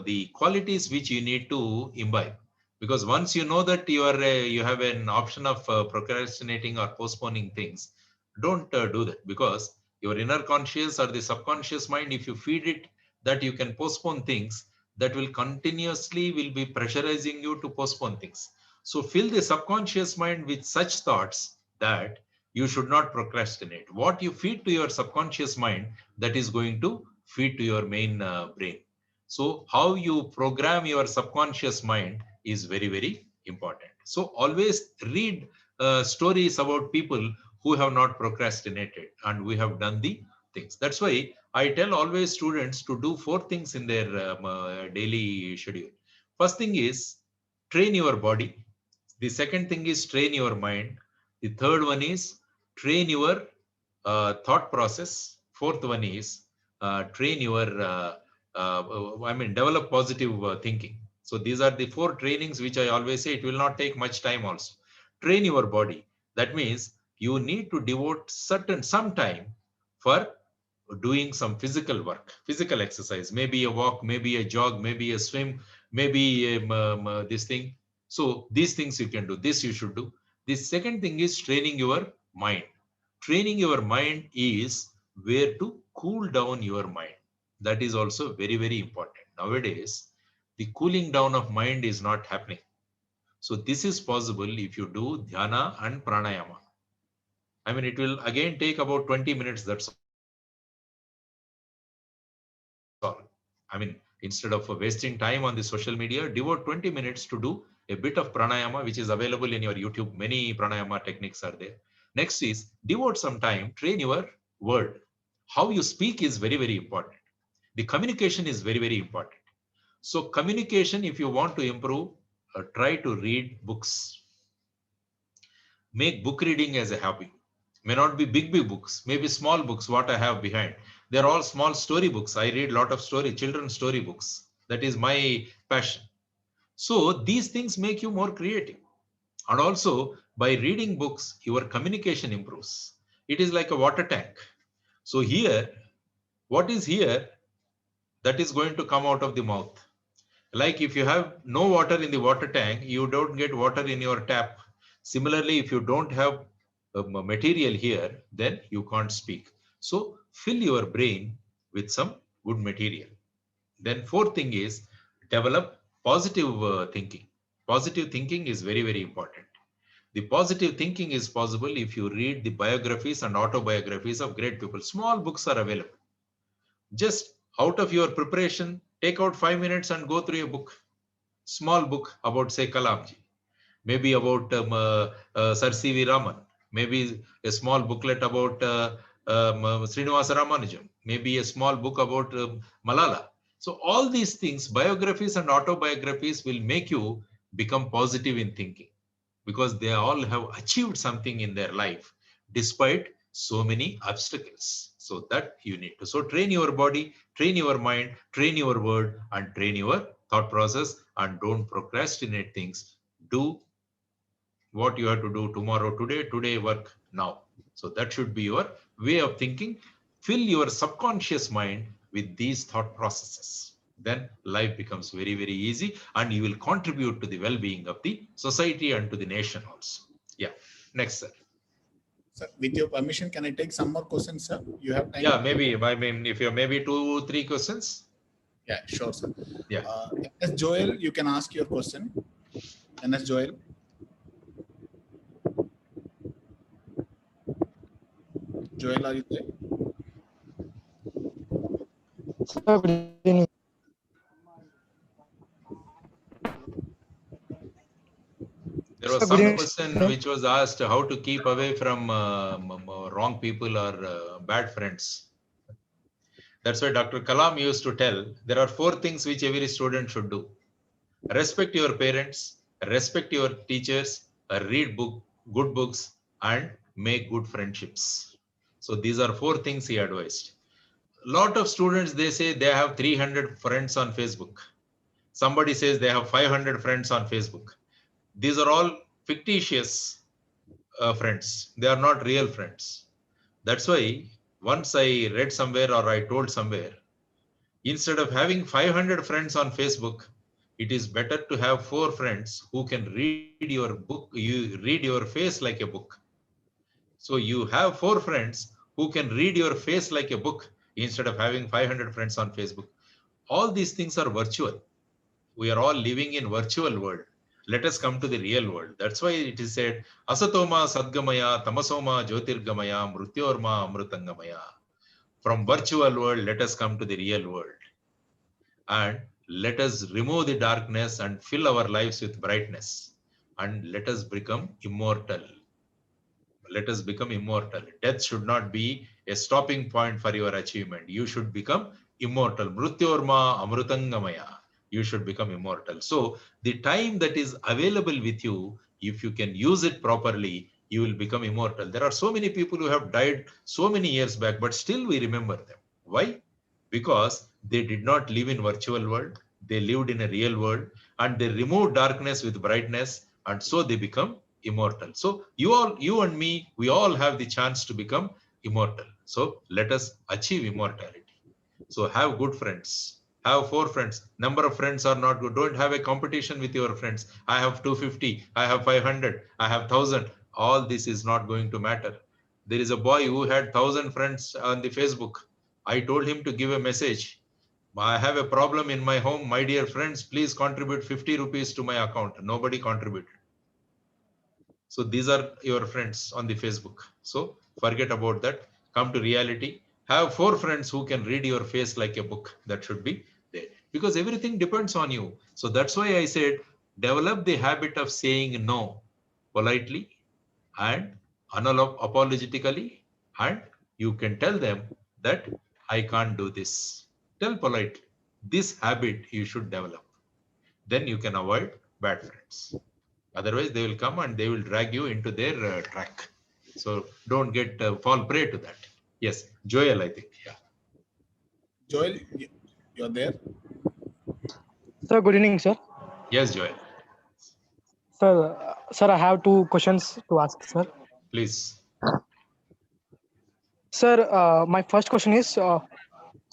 the qualities which you need to imbibe. Because once you know that you have an option of procrastinating or postponing things, don't do that, because your inner conscious or the subconscious mind, if you feed it that you can postpone things, that will continuously will be pressurizing you to postpone things. So fill the subconscious mind with such thoughts that you should not procrastinate. What you feed to your subconscious mind, that is going to feed to your main brain. So how you program your subconscious mind is very, very important. So always read stories about people who have not procrastinated and we have done the things. That's why I tell always students to do 4 things in their daily schedule. First thing is train your body. The second thing is train your mind. The third one is train your thought process. Fourth one is train your, develop positive thinking. So these are the 4 trainings which I always say. It will not take much time also. Train your body. That means you need to devote some time for doing some physical work, physical exercise, maybe a walk, maybe a jog, maybe a swim, maybe this thing. So these things you can do, this you should do. The second thing is training your mind. Training your mind is where to cool down your mind. That is also very, very important. Nowadays, the cooling down of mind is not happening. So this is possible if you do dhyana and pranayama. I mean, it will again take about 20 minutes. That's all. I mean, instead of wasting time on the social media, devote 20 minutes to do a bit of pranayama, which is available in your YouTube. Many pranayama techniques are there. Next is devote some time, train your word. How you speak is very, very important. The communication is very, very important. So communication, if you want to improve, try to read books. Make book reading as a hobby. May not be big books, maybe small books, what I have behind. They're all small story books. I read a lot of children's story books. That is my passion. So these things make you more creative. And also by reading books, your communication improves. It is like a water tank. So here, what is here, that is going to come out of the mouth. Like if you have no water in the water tank, you don't get water in your tap. Similarly, if you don't have material here, then you can't speak. So fill your brain with some good material. Then fourth thing is develop positive thinking. Positive thinking is very, very important. The positive thinking is possible if you read the biographies and autobiographies of great people. Small books are available. Just out of your preparation, take out 5 minutes and go through a book. Small book about, say, Kalamji. Maybe about Sir C.V. Raman. Maybe a small booklet about Srinivasa Ramanujam. Maybe a small book about Malala. So all these things, biographies and autobiographies, will make you become positive in thinking, because they all have achieved something in their life despite so many obstacles. So that you need to. So train your body, train your mind, train your word, and train your thought process, and don't procrastinate things. Do what you have to do tomorrow, today work now. So that should be your way of thinking. Fill your subconscious mind with these thought processes. Then life becomes very, very easy, and you will contribute to the well-being of the society and to the nation also. Yeah. Next, sir. Sir, with your permission, can I take some more questions, sir? You have time? Yeah, maybe. I mean, if you have maybe 2-3 questions. Yeah, sure, sir. Yeah. As Joel, you can ask your question. NS Joel. Joel, are you there? Sir, good evening. There was Sir, some good evening. question which was asked, how to keep away from wrong people or bad friends. That's why Dr. Kalam used to tell, there are 4 things which every student should do. Respect your parents, respect your teachers, read good books, and make good friendships. So these are 4 things he advised. A lot of students, they say they have 300 friends on Facebook. Somebody says they have 500 friends on Facebook. These are all fictitious friends. They are not real friends. That's why once I read somewhere, or I told somewhere, instead of having 500 friends on Facebook, it is better to have 4 friends who can read your book. You read your face like a book. So you have 4 friends who can read your face like a book instead of having 500 friends on Facebook. All these things are virtual. We are all living in virtual world. Let us come to the real world. That's why it is said, Asatoma Sadgamaya, Tamasoma Jyotirgamaya, Mrutyorma Amrutangamaya. From virtual world, let us come to the real world. And let us remove the darkness and fill our lives with brightness. And let us become immortal. Let us become immortal. Death should not be a stopping point for your achievement. You should become immortal. Mrutyorma Amrutangamaya. You should become immortal. So the time that is available with you, if you can use it properly, you will become immortal. There are so many people who have died so many years back, but still we remember them. Why? Because they did not live in virtual world. They lived in a real world, and they removed darkness with brightness, and so they become immortal. So you and me, we all have the chance to become immortal. So let us achieve immortality. So have good friends, Have 4 friends. Number of friends are not good. Don't have a competition with your friends. I have 250. I have 500. I have 1000. All this is not going to matter. There is a boy who had 1000 friends on the Facebook. I told him to give a message. I have a problem in my home. My dear friends, please contribute 50 rupees to my account. Nobody contributed. So these are your friends on the Facebook. So forget about that. Come to reality. Have 4 friends who can read your face like a book. That should be there, because everything depends on you. So that's why I said, develop the habit of saying no politely and unapologetically, and you can tell them that I can't do this. Tell politely. This habit you should develop. Then you can avoid bad friends. Otherwise, they will come and they will drag you into their track. So don't get fall prey to that. Yes, Joel, I think. Yeah. Joel, you're there. Sir, good evening, sir. Yes, Joel. Sir, I have 2 questions to ask, sir. Please. Sir, my first question is, sir,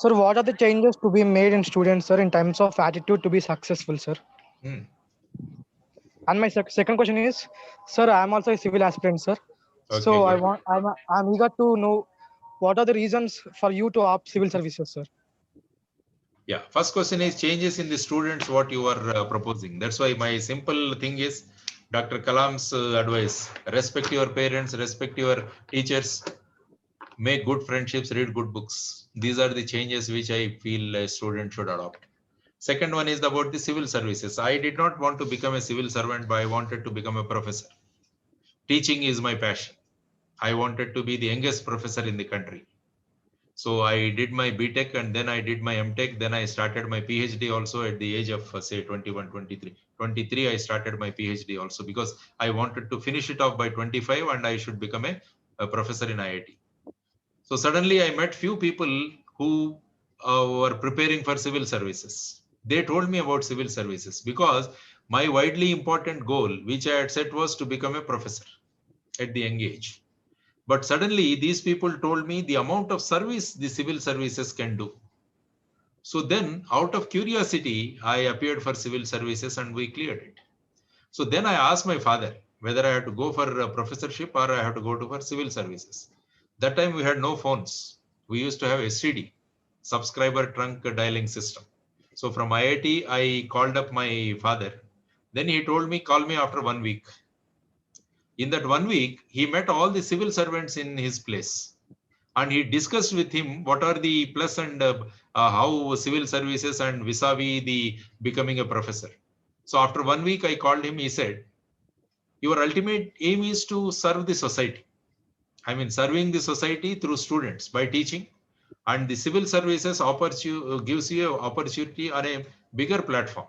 what are the changes to be made in students, sir, in terms of attitude to be successful, sir? Hmm. And my second question is, sir, I am also a civil aspirant, sir. Okay, So good. I'm eager to know what are the reasons for you to opt civil services, sir. Yeah. First question is changes in the students, what you are proposing. That's why my simple thing is Dr. Kalam's advice: respect your parents, respect your teachers, make good friendships, read good books. These are the changes which I feel a student should adopt. Second one is about the civil services. I did not want to become a civil servant, but I wanted to become a professor. Teaching is my passion. I wanted to be the youngest professor in the country. So I did my BTech and then I did my MTech. Then I started my PhD also at the age of say 21, 23. 23, I started my PhD also because I wanted to finish it off by 25 and I should become a professor in IIT. So suddenly I met few people who were preparing for civil services. They told me about civil services because my widely important goal, which I had set, was to become a professor at the young age. But suddenly these people told me the amount of service the civil services can do. So then out of curiosity, I appeared for civil services and we cleared it. So then I asked my father whether I had to go for a professorship or I have to go to for civil services. That time we had no phones. We used to have STD, subscriber trunk dialing system. So from IIT, I called up my father. Then he told me, call me after 1 week. In that 1 week, he met all the civil servants in his place. And he discussed with him what are the plus and how civil services and vis-a-vis the becoming a professor. So after 1 week, I called him. He said, your ultimate aim is to serve the society. I mean, serving the society through students by teaching, and the civil services gives you an opportunity on a bigger platform.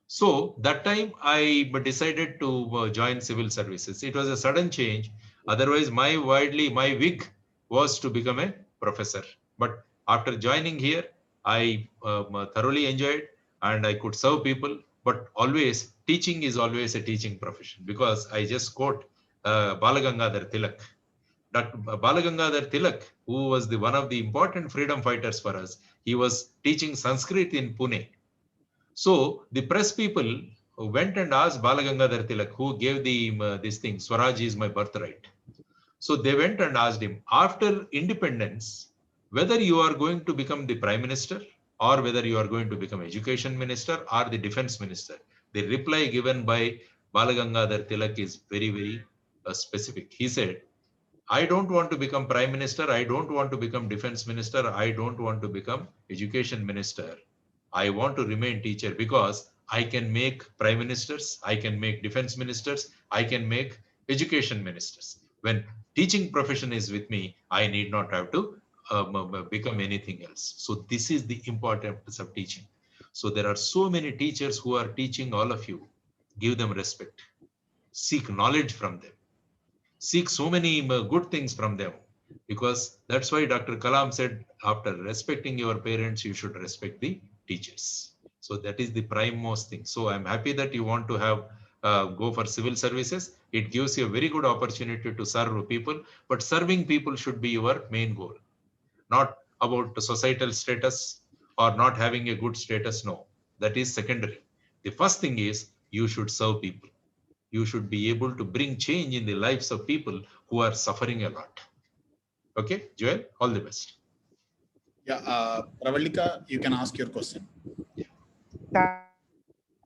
So that time I decided to join civil services. It was a sudden change. Otherwise, my wig was to become a professor. But after joining here, I thoroughly enjoyed and I could serve people. But always, teaching is always a teaching profession, because I just quote Balagangadhar Tilak. Dr. Balagangadhar Tilak, who was one of the important freedom fighters for us, he was teaching Sanskrit in Pune. So the press people went and asked Balagangadhar Tilak, who gave this thing, Swaraj is my birthright. So they went and asked him, after independence, whether you are going to become the prime minister or whether you are going to become education minister or the defense minister. The reply given by Balagangadhar Tilak is very, very specific. He said, I don't want to become prime minister. I don't want to become defense minister. I don't want to become education minister. I want to remain teacher because I can make prime ministers. I can make defense ministers. I can make education ministers. When teaching profession is with me, I need not have to become anything else. So this is the importance of teaching. So there are so many teachers who are teaching all of you. Give them respect. Seek knowledge from them. Seek so many good things from them, because that's why Dr. Kalam said, after respecting your parents, you should respect the teachers. So that is the prime most thing. So I'm happy that you want to have go for civil services. It gives you a very good opportunity to serve people, but serving people should be your main goal, not about societal status or not having a good status. No, that is secondary. The first thing is you should serve people. You should be able to bring change in the lives of people who are suffering a lot. Okay, Joel, all the best. Yeah, Pravalika, you can ask your question.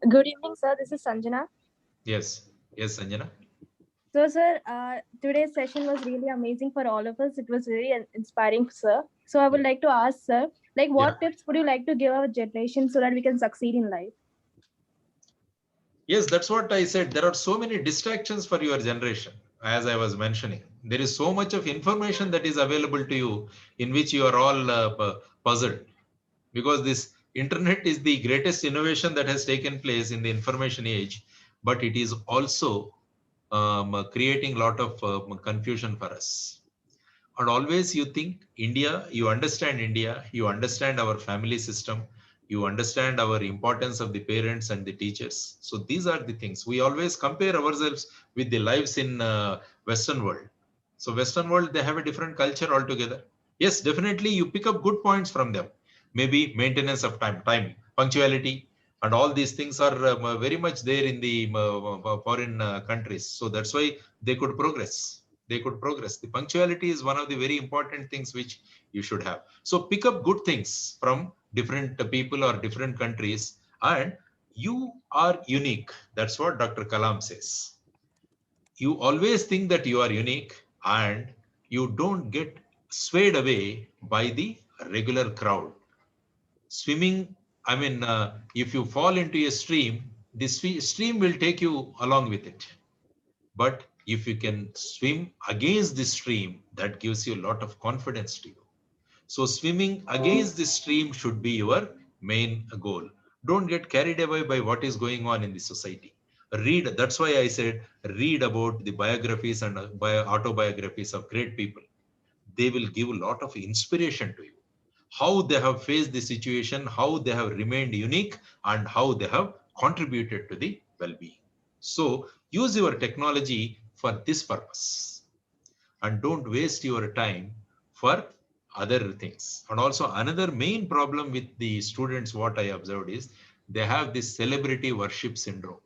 Good evening, sir. This is Sanjana. Yes, yes, Sanjana. So, sir, today's session was really amazing for all of us. It was very inspiring, sir. So, I would like to ask, sir, like, what tips would you like to give our generation so that we can succeed in life? Yes, that's what I said. There are so many distractions for your generation, as I was mentioning. There is so much of information that is available to you in which you are all puzzled, because this internet is the greatest innovation that has taken place in the information age, but it is also creating a lot of confusion for us. And always you think India, you understand our family system, you understand our importance of the parents and the teachers. So these are the things. We always compare ourselves with the lives in Western world. So Western world, they have a different culture altogether. Yes, definitely you pick up good points from them. Maybe maintenance of time, punctuality, and all these things are very much there in the foreign countries. So that's why they could progress. The punctuality is one of the very important things which you should have. So pick up good things from different people or different countries, and you are unique. That's what Dr. Kalam says. You always think that you are unique, and you don't get swayed away by the regular crowd. Swimming, if you fall into a stream, the stream will take you along with it. But if you can swim against the stream, that gives you a lot of confidence to you. So swimming against the stream should be your main goal. Don't get carried away by what is going on in the society. Read, that's why I said, read about the biographies and autobiographies of great people. They will give a lot of inspiration to you. How they have faced the situation, how they have remained unique, and how they have contributed to the well-being. So use your technology for this purpose, and don't waste your time for other things. And also another main problem with the students, what I observed is they have this celebrity worship syndrome.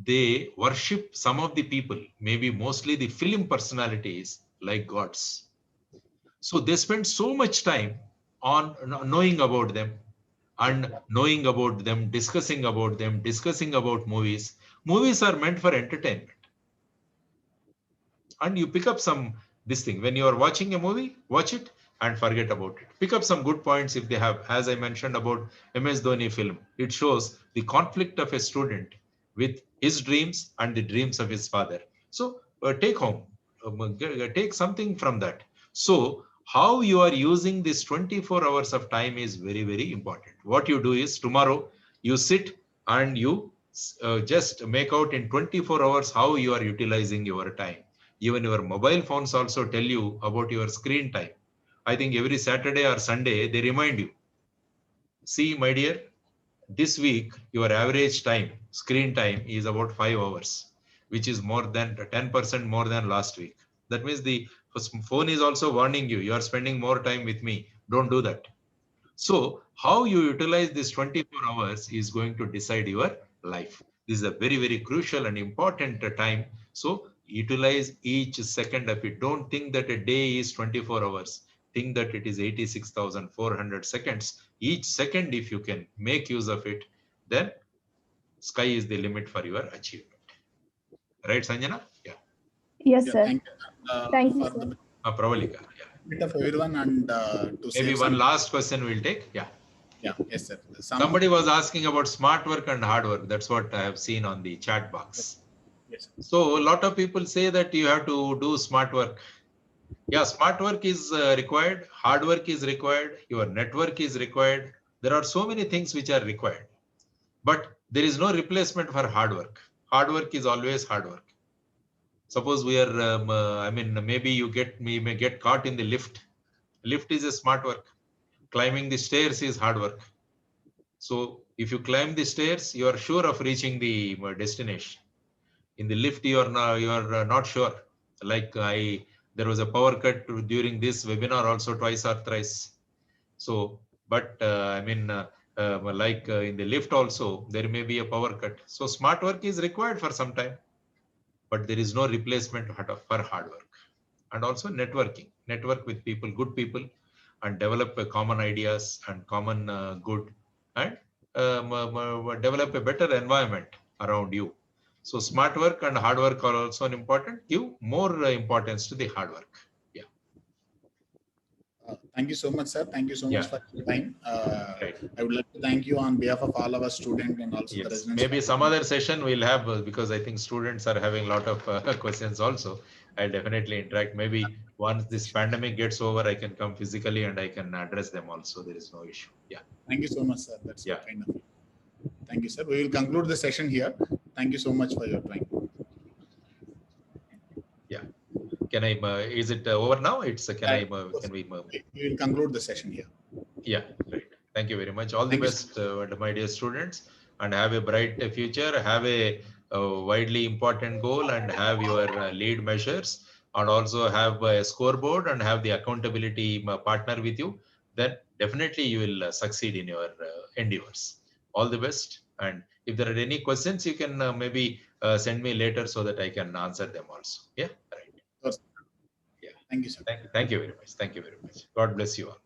They worship some of the people, maybe mostly the film personalities, like gods. So they spend so much time on knowing about them, and knowing about them, discussing about movies. Movies are meant for entertainment. And you pick up this thing. When you are watching a movie, watch it and forget about it. Pick up some good points if they have. As I mentioned about MS Dhoni film, it shows the conflict of a student with his dreams and the dreams of his father. So take home, take something from that. So how you are using this 24 hours of time is very, very important. What you do is, tomorrow you sit and you just make out in 24 hours how you are utilizing your time. Even your mobile phones also tell you about your screen time. I think every Saturday or Sunday, they remind you, see, my dear, this week, your average time, screen time, is about 5 hours, which is more than 10% more than last week. That means the phone is also warning you, you are spending more time with me. Don't do that. So how you utilize this 24 hours is going to decide your life. This is a very, very crucial and important time. So utilize each second of it. Don't think that a day is 24 hours. Think that it is 86,400 seconds. Each second, if you can make use of it, then sky is the limit for your achievement. Right, Sanjana? Yeah. Yes, Yeah, sir. thank you. Thank you, For sir. the Pravalika. Yeah. bit of everyone, and to Maybe save one some. last question we'll take. Yeah. Yeah, yes, sir. Somebody was asking about smart work and hard work. That's what I have seen on the chat box. Yes. So a lot of people say that you have to do smart work. Yeah, smart work is required. Hard work is required. Your network is required. There are so many things which are required. But there is no replacement for hard work. Hard work is always hard work. Suppose we are, maybe you may get caught in the lift. Lift is a smart work. Climbing the stairs is hard work. So if you climb the stairs, you are sure of reaching the destination. In the lift, you are not sure. Like there was a power cut during this webinar also twice or thrice. So but I mean, like in the lift also, there may be a power cut. So smart work is required for some time, but there is no replacement for hard work. And also network with people, good people, and develop common ideas and common good, and develop a better environment around you. So smart work and hard work are also important. Give more importance to the hard work. Yeah. Thank you so much, sir. Thank you so much Yeah. for your time. Right. I would like to thank you on behalf of all our students and also the Yes. residents. Maybe some other session we'll have, because I think students are having a lot of questions also. I'll definitely interact. Maybe once this pandemic gets over, I can come physically and I can address them also. There is no issue. Yeah. Thank you so much, sir. That's Yeah. kind of. Thank you, sir. We will conclude the session here. Thank you so much for your time. Yeah. Can I? Is it over now? It's can I? Can we? We will conclude the session here. Yeah. Right. Thank you very much. All the Thank you, best, my dear students, and have a bright future. Have a widely important goal, and have your lead measures, and also have a scoreboard, and have the accountability partner with you. Then definitely you will succeed in your endeavors. All the best. And if there are any questions, you can maybe send me later so that I can answer them also. Yeah. Right. Of course. Yeah. Thank you, sir. Thank you very much. Thank you very much. God bless you all.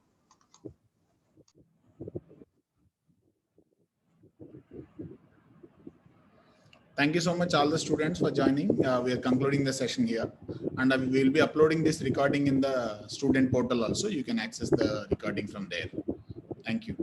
Thank you so much, all the students, for joining. We are concluding the session here, and we will be uploading this recording in the student portal also. You can access the recording from there. Thank you.